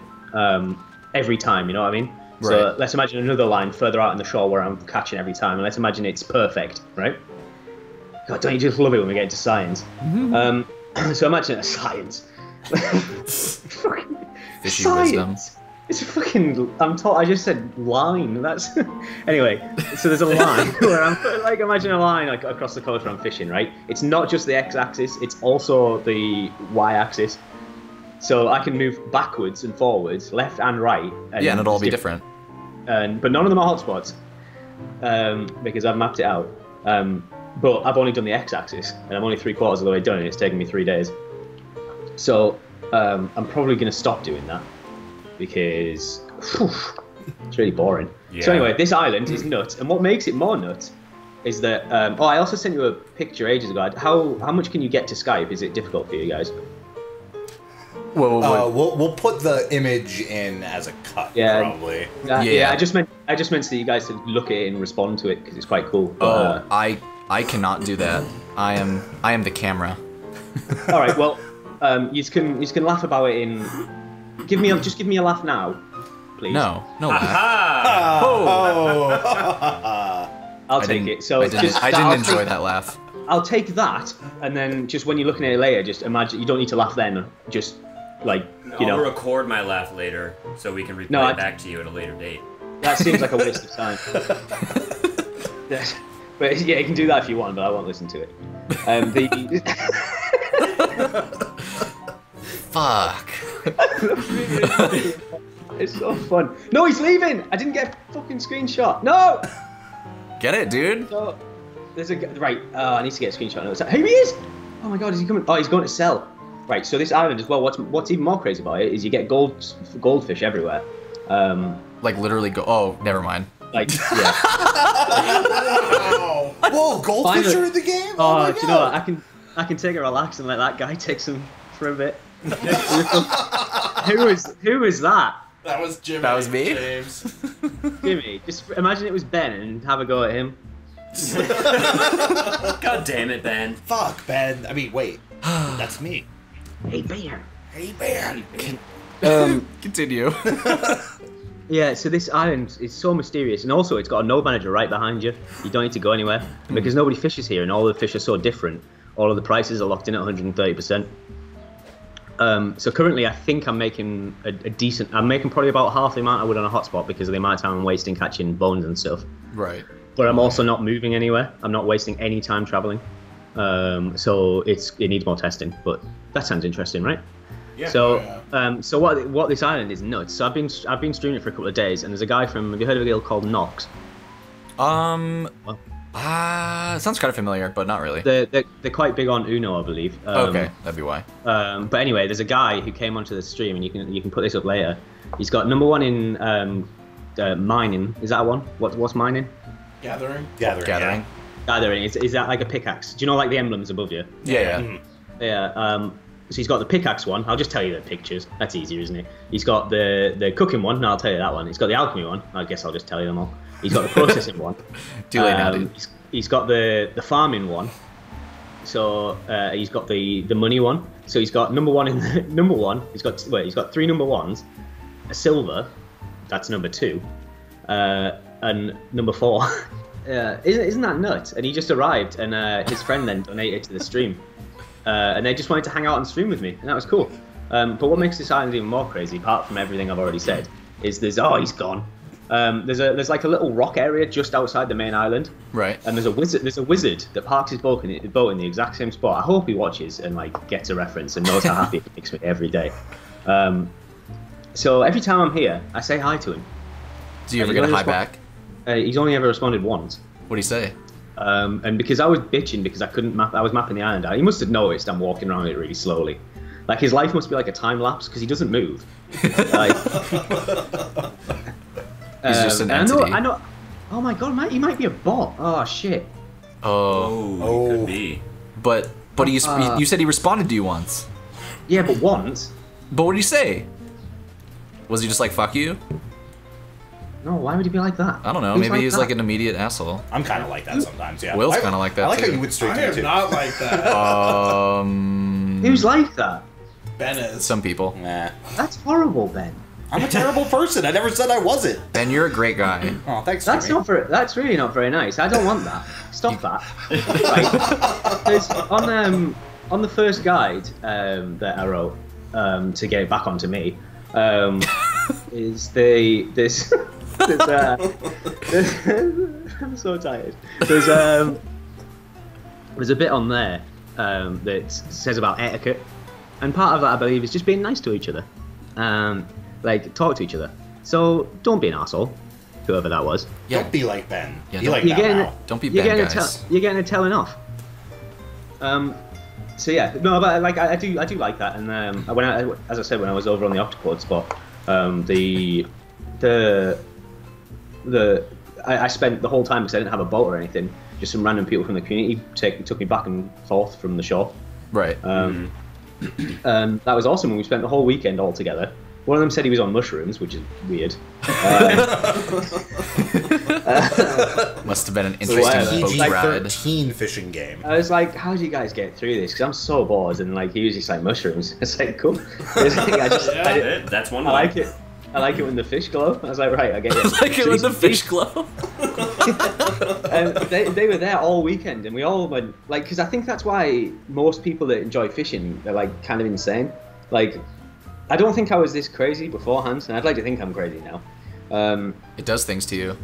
every time, you know what I mean? Right. So let's imagine another line further out in the shore where I'm catching every time, and let's imagine it's perfect, right? God, don't you just love it when we get into science? So imagine a science. Fishy wisdom. It's fucking. I just said line. That's anyway. So there's a line where I'm like, imagine a line like across the coast where I'm fishing. Right. It's not just the x-axis. It's also the y-axis. So I can move backwards and forwards, left and right. Yeah, and it'll all be different. But none of them are hotspots because I've mapped it out. But I've only done the x-axis, and I'm only 3/4 of the way done, and it's taken me 3 days. So I'm probably going to stop doing that. Because it's really boring. Yeah. So anyway, this island is nuts, and what makes it more nuts is that. I also sent you a picture ages ago. How much can you get to Skype? Is it difficult for you guys? We'll put the image in as a cut, probably. Yeah. I just meant so you guys to look at it and respond to it because it's quite cool. I cannot do that. I am the camera. All right. Well, you can laugh about it in. Give me a laugh now, please. No laugh. I'll take it. So I didn't enjoy that laugh. I'll take that, and then just when you're looking at it later, just imagine you don't need to laugh then. Just like I'll record my laugh later so we can replay it back to you at a later date. That seems like a waste of time. But yeah, you can do that if you want, but I won't listen to it. Fuck. It's so fun. No, he's leaving. I didn't get a fucking screenshot. No. Get it, dude. So, there's a right. I need to get a screenshot. No, here he is. Oh my god, is he coming? Oh, he's going to sell. Right. So this island as well. What's even more crazy about it is you get goldfish everywhere. Like literally go. Oh, never mind. Like yeah. Whoa, goldfish are in the game? Oh, do you know what? I can take a relax and let that guy take some for a bit. Who was that? That was Jimmy. That was me? James. Jimmy. Just imagine it was Ben and have a go at him. God damn it, Ben. Fuck, Ben. I mean, wait. That's me. Hey, Bear. Hey, Bear. Continue. Yeah, so this island is so mysterious, and also it's got a node manager right behind you. You don't need to go anywhere because nobody fishes here, and all the fish are so different. All of the prices are locked in at 130%. So currently, I think I'm making a decent. I'm making probably about half the amount I would on a hotspot because of the amount of time I'm wasting catching bones and stuff. Right. But I'm also not moving anywhere. I'm not wasting any time traveling. So it needs more testing. But that sounds interesting, right? Yeah. So, so what this island is nuts. So I've been streaming it for a couple of days, and there's a guy from. Have you heard of a guild called Nox? Sounds kind of familiar, but not really. They're quite big on Uno, I believe. Okay, that'd be why. But anyway, there's a guy who came onto the stream, and you can put this up later. He's got #1 in mining. Is that one? What's mining? Gathering. Gathering. Gathering. Is that like a pickaxe? Do you know like the emblems above you? Yeah. Yeah. So he's got the pickaxe one. I'll just tell you the pictures. That's easier, isn't it? He's got the cooking one. No, I'll tell you that one. He's got the alchemy one. I guess I'll just tell you them all. He's got the processing one. Too late now, dude. He's got the farming one. So he's got the money one. So he's got #1 in the #1. He's got 3 #1s, a silver. That's #2, and #4. Isn't that nuts? And he just arrived, and his friend then donated to the stream. And they just wanted to hang out and stream with me, and that was cool. But what makes this island even more crazy, apart from everything I've already said, is he's gone. There's like a little rock area just outside the main island. Right. And there's a wizard that parks his boat in the exact same spot. I hope he watches and like gets a reference and knows how happy it makes me every day. So every time I'm here, I say hi to him. Do you ever get a hi back? He's only ever responded once. What do you say? And because I was bitching because I couldn't map, I was mapping the island out. He must have noticed I'm walking around it really slowly. Like his life must be like a time lapse because he doesn't move. Like, he's just an entity. I know. Oh my god, he might be a bot. Oh shit. Oh, he could be. But you said he responded to you once. Yeah, but once. But what did he say? Was he just like fuck you? No, why would he be like that? I don't know. Maybe he's like an immediate asshole. I'm kind of like that sometimes, yeah. Will's kind of like that, I like too. how you would straight I to me, am too. not like that. Who's like that? Ben is. Some people. Nah. That's horrible, Ben. I'm a terrible person. I never said I wasn't. Ben, you're a great guy. Oh, thanks, That's Jimmy. That's really not very nice. I don't want that. Stop that. Right. There's, on the first guide that I wrote to get it back onto me is this. I'm so tired. There's a bit on there that says about etiquette, and part of that I believe is just being nice to each other, like talk to each other. So don't be an asshole, whoever that was. Yeah. Don't be like Ben. Yeah, be like you're that getting now. Don't be bad guys. You're getting a telling off. So yeah, no, but like I do like that, and as I said when I was over on the octopod spot, I spent the whole time because I didn't have a boat or anything. Just some random people from the community took me back and forth from the shore. Right. That was awesome. And we spent the whole weekend all together. One of them said he was on mushrooms, which is weird. Must have been an interesting boat ride. PG-13 fishing game. I was like, "How do you guys get through this?" Because I'm so bored, and like he was just like mushrooms. It's like cool. That's one. I like it. I like it when the fish glow. I was like, right, I get it. I like it when the fish glow. And they were there all weekend, and we all went, like, because I think that's why most people that enjoy fishing, they're like kind of insane. Like, I don't think I was this crazy beforehand, and I'd like to think I'm crazy now. It does things to you.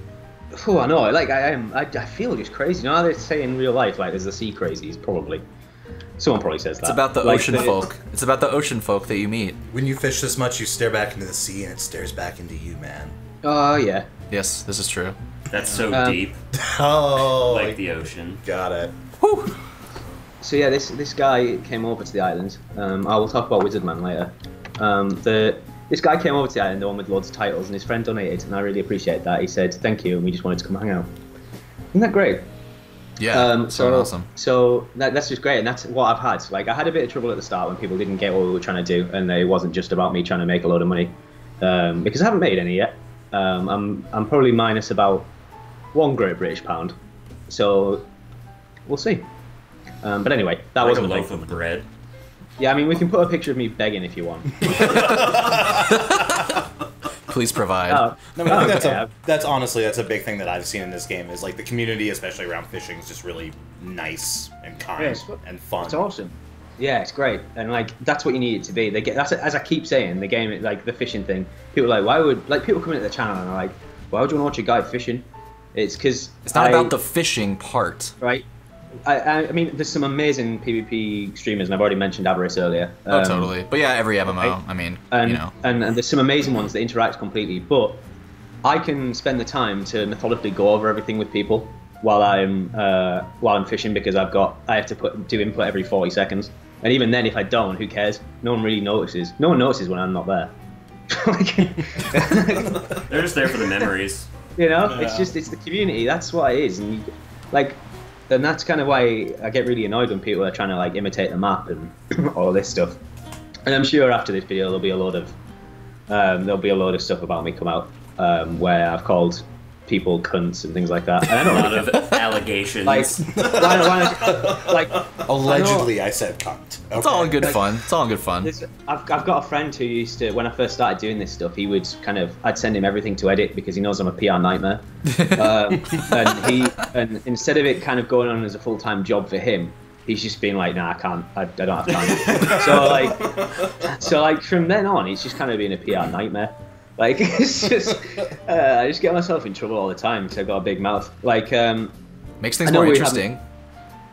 Oh, I know. Like I am. I feel just crazy. You know how they say in real life, like there's the sea crazies, probably. Someone probably says that. It's about the ocean folk. It's about the ocean folk that you meet. When you fish this much, you stare back into the sea, and it stares back into you, man. Oh, yeah. Yes, this is true. That's so deep. Oh, Like the ocean. Got it. Whew. So yeah, this guy came over to the island. I will talk about Wizard Man later. This guy came over to the island, the one with loads of titles, and his friend donated, and I really appreciate that. He said thank you, and we just wanted to come hang out. Isn't that great? Yeah, so awesome. So that's just great, and that's what I've had. Like, I had a bit of trouble at the start when people didn't get what we were trying to do, and it wasn't just about me trying to make a load of money, because I haven't made any yet. I'm probably minus about £1 Great British pound, so we'll see. But anyway, that Like wasn't a a loaf of bread. Yeah, I mean, we can put a picture of me begging if you want. Please provide. Oh, I mean, I think okay. that's honestly a big thing that I've seen in this game is like the community, especially around fishing, is just really nice and kind and fun. It's awesome. Yeah, it's great, and like that's what you need it to be. That's as I keep saying, the game, like the fishing thing. People are like, people come into the channel and are like, why would you want to watch a guy fishing? It's because it's not about the fishing part, right? I mean, there's some amazing PvP streamers, and I've already mentioned Avarice earlier. Oh, totally. But yeah, every MMO. I mean, and, you know. And there's some amazing ones that interact completely. But I can spend the time to methodically go over everything with people while I'm fishing, because I have to do input every 40 seconds. And even then, if I don't, who cares? No one really notices. No one notices when I'm not there. They're just there for the memories. You know, Yeah. it's the community. That's what it is, and and that's kind of why I get really annoyed when people are trying to like imitate the map and all this stuff. And I'm sure after this video there'll be a load of stuff about me come out where I've called people cunts and things like that. And I don't A lot of allegations. Allegedly, I said cunt. Okay. It's all in good fun. It's all in good fun. I've got a friend who used to, when I first started doing this stuff, he would I'd send him everything to edit because he knows I'm a PR nightmare. And instead of it kind of going on as a full-time job for him, he's just been like, nah, I can't, I don't have time. so from then on, it's just kind of been a PR nightmare. Like, it's just, I just get myself in trouble all the time because I've got a big mouth. Like, makes things more interesting.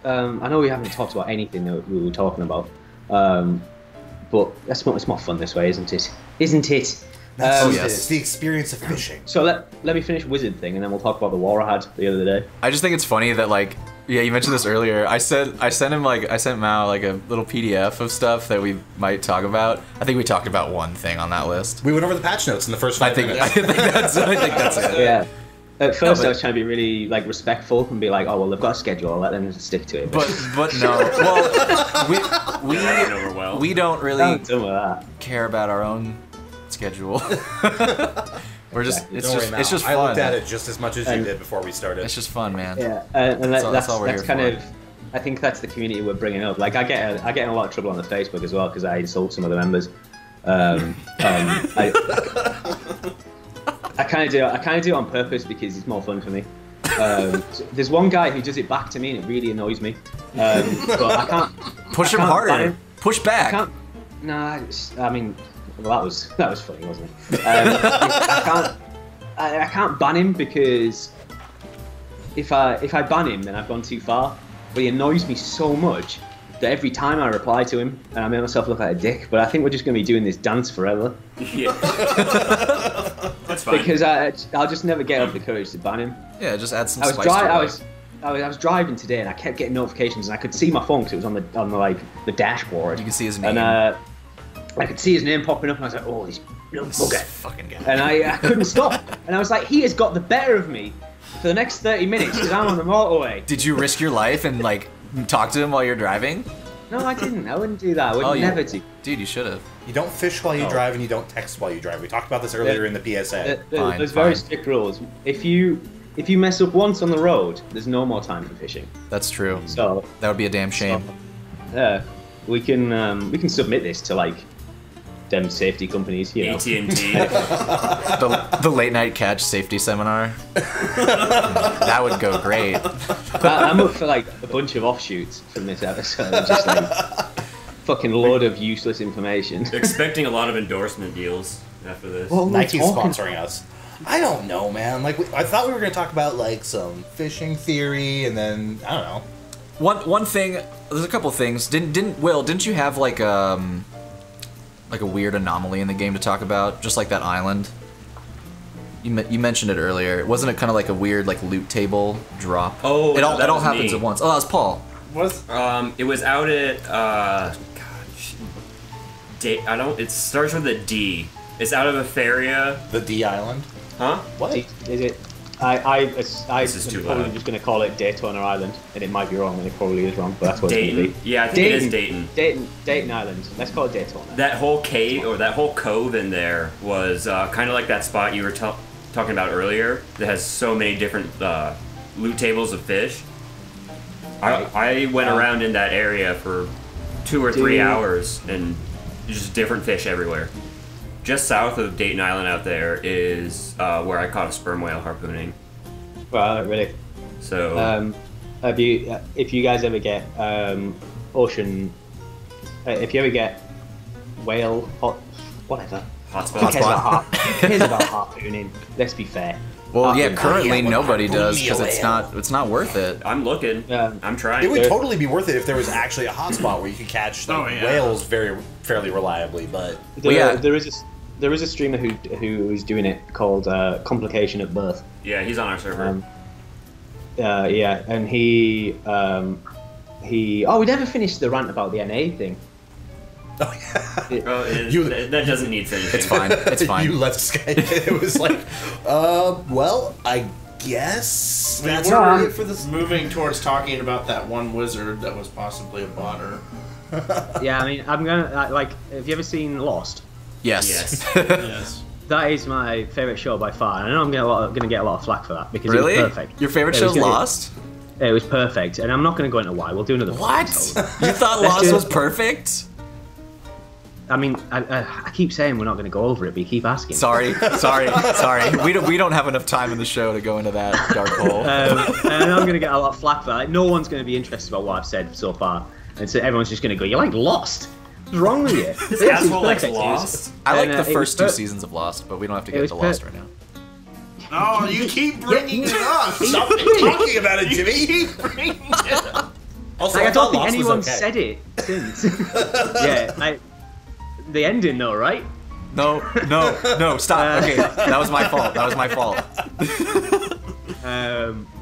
I know we haven't talked about anything that we were talking about, but it's more fun this way, isn't it? Isn't it? Yes. It's the experience of fishing. So let me finish Wizard thing, and then we'll talk about the war I had the other day. I just think it's funny that like, yeah, you mentioned this earlier. I sent Mao like a little PDF of stuff that we might talk about. I think we talked about one thing on that list. We went over the patch notes in the first 5 minutes. I think that's it. Yeah. At first, I was trying to be really like respectful and be like, "Oh well, they've got a schedule. I'll let them just stick to it." But no. Well, we don't really care about our own schedule. We're just it's just fun. I looked at it just as much as you did before we started. It's just fun, man. Yeah, and that's all we're here kind for. of. I think that's the community we're bringing up. Like I get in a lot of trouble on the Facebook as well because I insult some of the members. I kind of do it on purpose because it's more fun for me. There's one guy who does it back to me and it really annoys me. But I can't push him harder. Push back. I mean, well, that was funny, wasn't it? I can't ban him because if I ban him, then I've gone too far. But he annoys me so much that every time I reply to him, and I make myself look like a dick. But I think we're just going to be doing this dance forever. Yeah. That's fine. Because I'll just never get up the courage to ban him. Yeah, just add some I spice. I was driving today and I kept getting notifications and I could see my phone because it was on the dashboard. You can see his name. And I could see his name popping up and I was like, oh, this little bugger. Fucking guy. And I couldn't stop. And I was like, he has got the better of me for the next 30 minutes because I'm on the motorway. Did you risk your life and like talk to him while you're driving? No, I didn't. I wouldn't do that. I would never do. Dude, you should have. You don't fish while you drive and you don't text while you drive. We talked about this earlier in the PSA. There's very strict rules. If you mess up once on the road, there's no more time for fishing. That's true. So that would be a damn shame. Yeah, we can submit this to like them safety companies, you know. AT&T. the late night catch safety seminar. That would go great. I'm up for like a bunch of offshoots from this episode. Just like fucking load of useless information. Expecting a lot of endorsement deals after this. Well, Nike's sponsoring us. I don't know, man. Like, I thought we were going to talk about like some fishing theory, and then I don't know. One thing, there's a couple things. Didn't you have like a weird anomaly in the game to talk about, just like that island? You mentioned it earlier. Wasn't it kind of like a weird like loot table drop? Oh, it all was happens me. at once. Oh, that was Paul. It was out at it starts with a D. It's out of Etheria. The D Island? Huh? What? Is it? I'm is too probably loud. just going to call it Daytona Island, and it might be wrong, and it probably is wrong, but that's what Dayton? it's going to be. Yeah, I think it is Dayton. Dayton Island. Let's call it Daytona. That whole cave, or that whole cove in there was kind of like that spot you were talking about earlier that has so many different loot tables of fish. I went around in that area for 2 or 3 hours, and just different fish everywhere. Just south of Dayton Island out there is where I caught a sperm whale harpooning. Well, really. So, if you guys ever get ocean, if you ever get whale whatever. hotspot. Who cares about harpooning? Let's be fair. Well, yeah, currently yeah, nobody does because whale. it's not worth it. I'm looking. I'm trying. It would totally be worth it if there was actually a hotspot where you could catch like, whales fairly reliably, but There is a streamer who is doing it called Complication at Birth. Yeah, he's on our server. Yeah, and he we never finished the rant about the NA thing. oh yeah. That doesn't need finishing. It's fine. It's fine. You left Skype. It was like, well, I guess that's we're it for this. moving towards talking about that one wizard that was possibly a botter. Yeah, I mean, I'm gonna like. Have you ever seen Lost? Yes. Yes. That is my favorite show by far. And I know I'm gonna get a lot of flack for that because Really? it was perfect. Your favorite It show's was good. Lost? It was perfect, and I'm not gonna go into why. We'll do another. What? episode. You thought Let's Lost do- was perfect? I mean, I keep saying we're not gonna go over it, but you keep asking. Sorry. We don't have enough time in the show to go into that dark hole. And I'm gonna get a lot of flack for that. No one's gonna be interested about what I've said so far, and so everyone's just gonna go, "You like Lost? What's wrong with you?" This asshole likes Lost. I like and, the it first was 2 seasons of Lost, but we don't have to it get was into Lost right now. Oh, you keep bringing it up. Stop talking about it, Jimmy. Keep bringing it up. Also, Like, I don't thought think Lost was anyone's okay. said it since. Yeah, like the ending though, right? No, stop. Okay, that was my fault.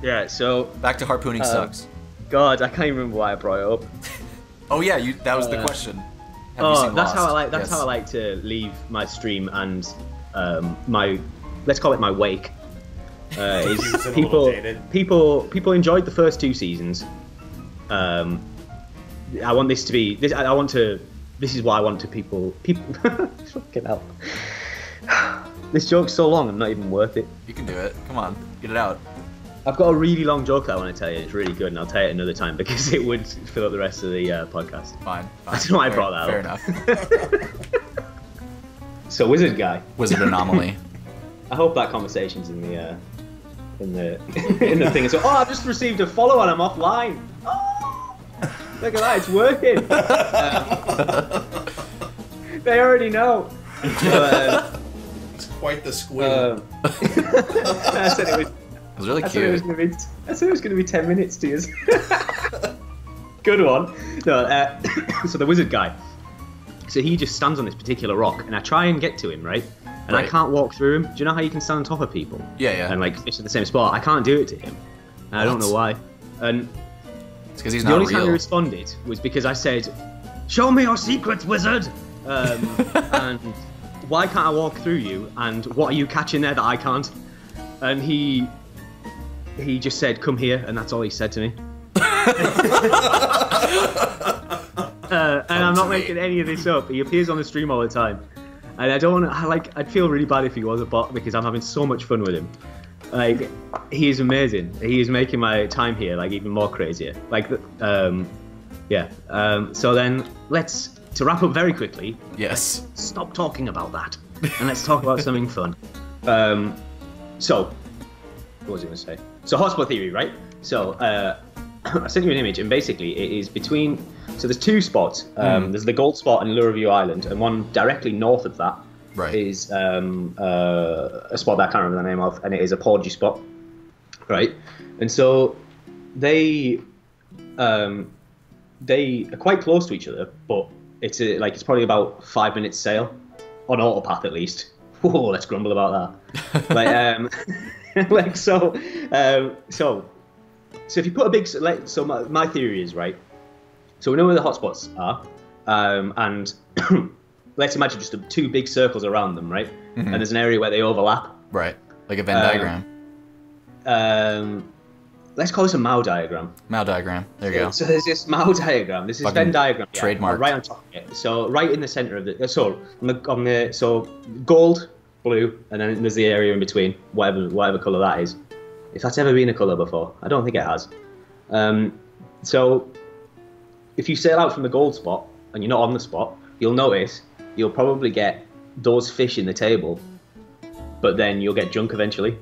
Yeah. So, Back to harpooning sucks. God, I can't even remember why I brought it up. Oh yeah, that was the question. Have you seen That's Lost? how I like. That's Yes. how I like to leave my stream and my, let's call it my wake. Is Seems a little dated. people enjoyed the first 2 seasons. I want this to be this. I want to. This is what I want to people. Fucking hell. This joke's so long, I'm not even worth it. You can do it. Come on, get it out. I've got a really long joke that I want to tell you. It's really good, and I'll tell it another time because it would fill up the rest of the podcast. Fine. I don't know why I brought that Fair up. enough. So, Wizard Guy. Wizard anomaly. I hope that conversation's in the in the thing. So, I've just received a follow and I'm offline. Oh, look at that, it's working. They already know. It's quite the squid. I said it was. It was really I said it was cute. going to be 10 minutes to you. Good one. No, so the Wizard Guy. So he just stands on this particular rock, and I try and get to him, right? And I Right. can't walk through him. Do you know how you can stand on top of people? Yeah. And like fish at the same spot. I can't do it to him. And I don't What? know why. And It's because he's the not only time he real. responded was because I said, "Show me your secrets, wizard." And why can't I walk through you? And what are you catching there that I can't? And he just said, "Come here," and that's all he said to me. And I'm not making any of this up. He appears on the stream all the time, and I don't want to. I'd feel really bad if he was a bot because I'm having so much fun with him. Like, he is amazing. He is making my time here like even more crazier. Like, yeah. So then to wrap up very quickly. Yes. Stop talking about that, and let's talk about something fun. So, what was I going to say? So, hotspot theory, right? So, I sent you an image, and basically it is between. So there's 2 spots. There's the gold spot in Luraview Island, and one directly north of that is a spot that I can't remember the name of, and it is a porgy spot, right? And so they they are quite close to each other, but it's probably about 5 minutes sail on autopath at least. Whoa, let's grumble about that. So if you put a big my theory is right. So we know where the hotspots are, and let's imagine just two big circles around them, right? Mm-hmm. And there's an area where they overlap. Right, like a Venn diagram. Let's call this a Mao diagram. Mao diagram. There you go. So there's this Mao diagram. This is Venn diagram. Trademark. Right on top of it. So right in the center of it. So gold, blue, and then there's the area in between, whatever color that is. If that's ever been a color before, I don't think it has. So if you sail out from the gold spot and you're not on the spot, you'll notice you'll probably get those fish in the table, but then you'll get junk eventually.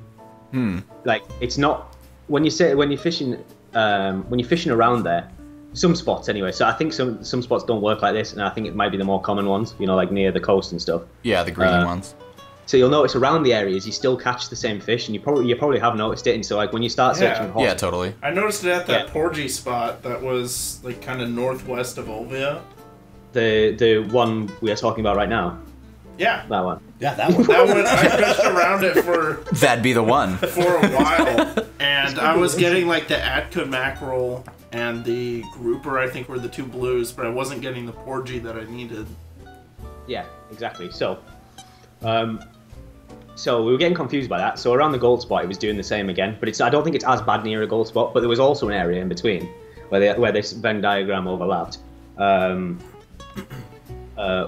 Like it's not when you're fishing around there. Some spots anyway. So I think some spots don't work like this, and I think it might be the more common ones. You know, like near the coast and stuff. Yeah, the green ones. So you'll notice around the areas you still catch the same fish, and you probably have noticed it. And so like when you start searching, yeah, totally. I noticed it at that porgy spot that was like kind of northwest of Olvia. The one we are talking about right now. Yeah. That one. Yeah, that one. That one. I fished around it for. That'd be the one. For a while, and I was getting like the Atka mackerel and the grouper. I think were the two blues, but I wasn't getting the porgy that I needed. Yeah, exactly. So we were getting confused by that. So around the gold spot, it was doing the same again. But I don't think it's as bad near a gold spot. But there was also an area in between where this Venn diagram overlapped,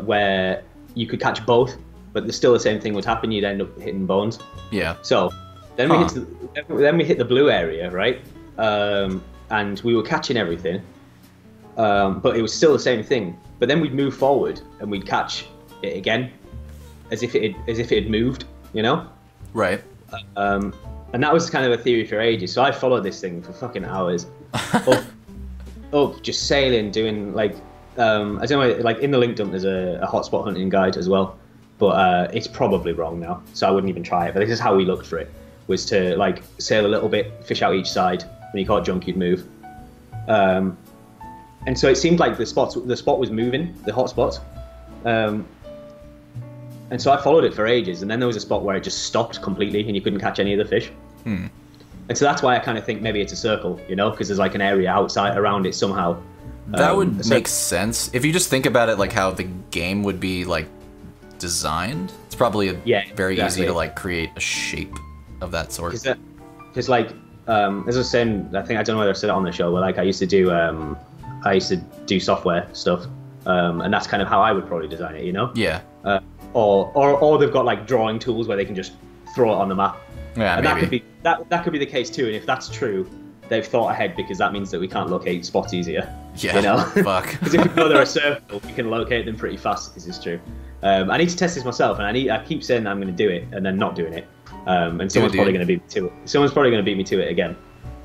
where you could catch both, but still the same thing would happen. You'd end up hitting bones. Yeah. So then we hit the blue area, right? And we were catching everything, but it was still the same thing. But then we'd move forward and we'd catch it again, as if it had moved, you know? Right. And that was kind of a theory for ages. So I followed this thing for fucking hours, up just sailing, doing like I don't know, like in the link dump there's a hotspot hunting guide as well, but it's probably wrong now, so I wouldn't even try it. But this is how we looked for it: was to like sail a little bit, fish out each side. When you caught junk, you'd move. And so it seemed like the spot was moving, the hotspot. And so I followed it for ages, and then there was a spot where it just stopped completely, and you couldn't catch any of the fish. And so that's why I kind of think maybe it's a circle, you know, because there's like an area outside around it somehow. That would make sense if you just think about it, like how the game would be like designed. It's probably very easy to like create a shape of that sort. Because like as I was saying, I don't know whether I said it on the show, but like I used to do software stuff, and that's kind of how I would probably design it, you know? Yeah. Or they've got like drawing tools where they can just throw it on the map. Yeah, and maybe. that could be the case too. And if that's true, they've thought ahead, because that means that we can't locate spots easier. Yeah, you know? Fuck. Because if we know they're a circle, we can locate them pretty fast. This is true. I need to test this myself, and I keep saying that I'm going to do it, and then not doing it. And someone's probably going to beat me to it. Someone's probably going to beat me to it again.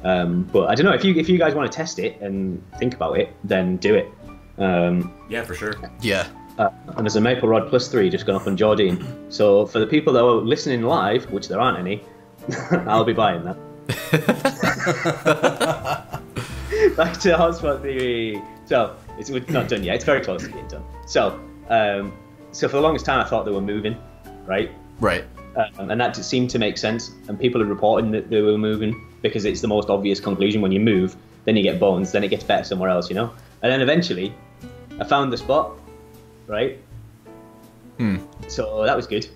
But I don't know, if you guys want to test it and think about it, then do it. Yeah, for sure. Yeah. And there's a Maple Rod +3 just gone up on Jardine. So for the people that are listening live, which there aren't any, I'll be buying that. Back to hotspot theory. So we're not done yet. It's very close to being done. So for the longest time I thought they were moving, right? Right. And that just seemed to make sense. And people are reporting that they were moving because it's the most obvious conclusion. When you move, then you get bones, then it gets better somewhere else, you know? And then eventually I found the spot, right? So that was good.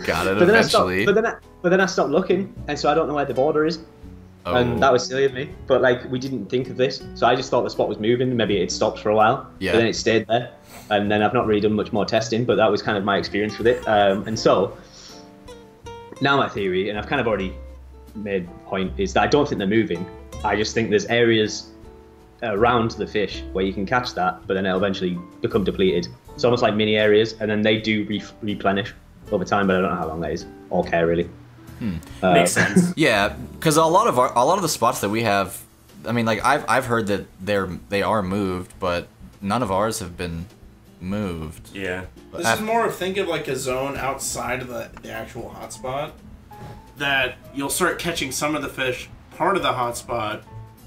Got it eventually. But then I stopped looking, and so I don't know where the border is. Oh. And that was silly of me. But like, we didn't think of this, so I just thought the spot was moving. Maybe it stopped for a while, yeah. But then it stayed there. And then I've not really done much more testing, but that was kind of my experience with it. And so now my theory, and I've kind of already made the point, is that I don't think they're moving. I just think there's areas around the fish where you can catch that, but then it'll eventually become depleted. It's almost like mini areas, and then they do replenish over time, but I don't know how long that is or care really. Makes sense. Yeah, because a lot of the spots that we have, I mean, like I've heard that they are moved, but none of ours have been moved. Yeah. This is more of, think of like a zone outside of the actual hotspot that you'll start catching some of the fish part of the hotspot,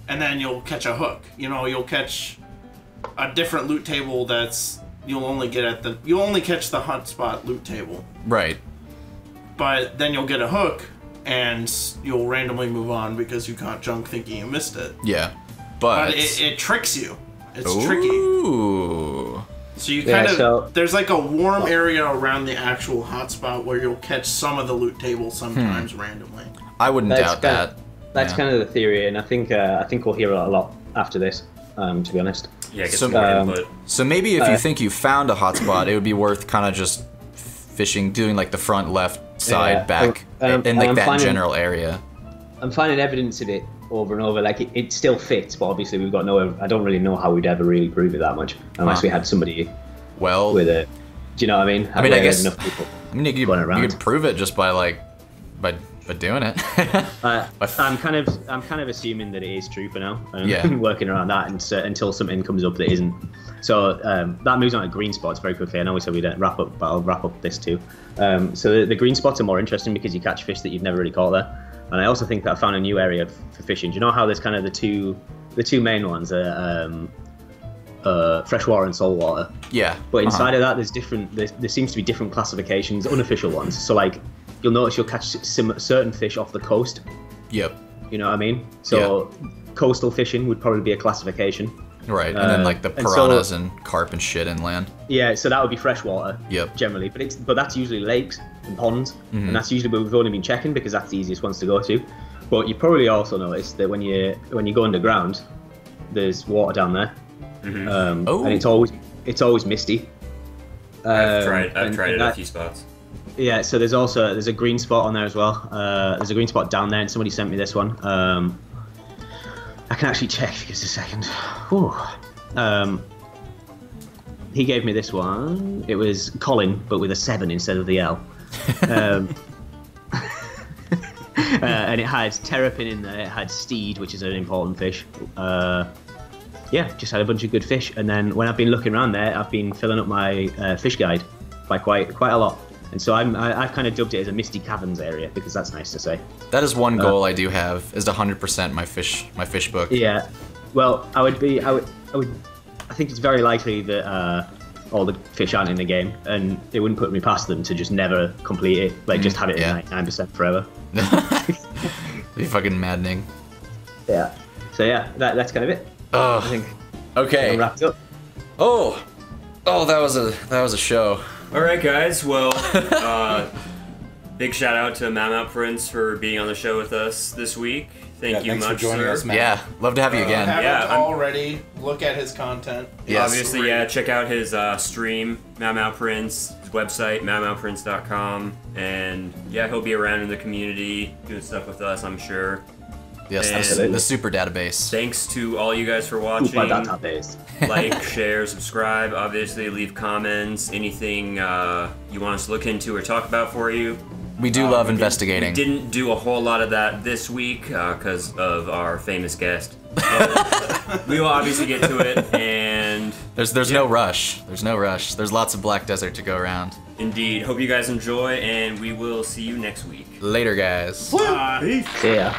and then you'll catch a hook. You know, you'll catch a different loot table that's you'll only catch the hotspot loot table. Right. But then you'll get a hook, and you'll randomly move on because you caught junk thinking you missed it. Yeah, but it tricks you. It's Ooh. tricky. So you kind of there's like a warm area around the actual hotspot where you'll catch some of the loot table sometimes randomly. I wouldn't doubt that. That's kind of the theory, and I think we'll hear a lot after this. To be honest. Yeah, get some more input. So maybe if you think you found a hotspot, it would be worth kind of just fishing, doing like the front left side back in like that general area. I'm finding evidence of it over and over. Like it still fits, but obviously we've got I don't really know how we'd ever really prove it that much unless we had somebody with it. Do you know what I mean? I mean, I guess enough people you could prove it just by doing it. I'm kind of assuming that it is true for now. I'm working around that until something comes up that isn't. So that moves on to green spots very quickly. I know we said we'd wrap up, but I'll wrap up this too. So the green spots are more interesting because you catch fish that you've never really caught there. And I also think that I found a new area for fishing. Do you know how there's kind of the two main ones are freshwater and saltwater? Yeah. But inside of that, there's different. There seems to be different classifications, unofficial ones. So like, you'll notice you'll catch certain fish off the coast. Yep. You know what I mean? So coastal fishing would probably be a classification. Right, and then like the piranhas and carp and shit inland. Yeah, so that would be freshwater. Yep. Generally, but that's usually lakes and ponds, and that's usually where we've only been checking because that's the easiest ones to go to. But you probably also noticed that when you go underground, there's water down there, and it's always misty. I've tried it at a few spots. Yeah, so there's a green spot on there as well. There's a green spot down there, and somebody sent me this one. I can actually check if it's a second. He gave me this one. It was Colin, but with a 7 instead of the L. And it had terrapin in there. It had steed, which is an important fish. Just had a bunch of good fish. And then when I've been looking around there, I've been filling up my fish guide by quite a lot. And so I've kind of dubbed it as a Misty Caverns area because that's nice to say. That is one goal I do have, is to 100% my fish book. Yeah, well, I think it's very likely that all the fish aren't in the game, and it wouldn't put me past them to just never complete it, like just have it at 99% forever. It'd be fucking maddening. Yeah. So yeah, that's kind of it. I think. Okay. Wrapped up. Oh, that was a show. All right, guys. Well, big shout out to MaoMaoPrince for being on the show with us this week. Thank you much for joining us, Matt. Yeah, love to have you again. Already look at his content. Yes. Obviously, check out his stream, MaoMaoPrince, his website, MaoMaoPrince.com, and he'll be around in the community doing stuff with us, I'm sure. Yes, the super database. Thanks to all you guys for watching. Super database. Like, share, subscribe. Obviously, leave comments. Anything you want us to look into or talk about for you. We do love investigating. We didn't do a whole lot of that this week because of our famous guest. We will obviously get to it, and there's no rush. There's no rush. There's lots of Black Desert to go around. Indeed. Hope you guys enjoy, and we will see you next week. Later, guys. Bye. Peace. Yeah.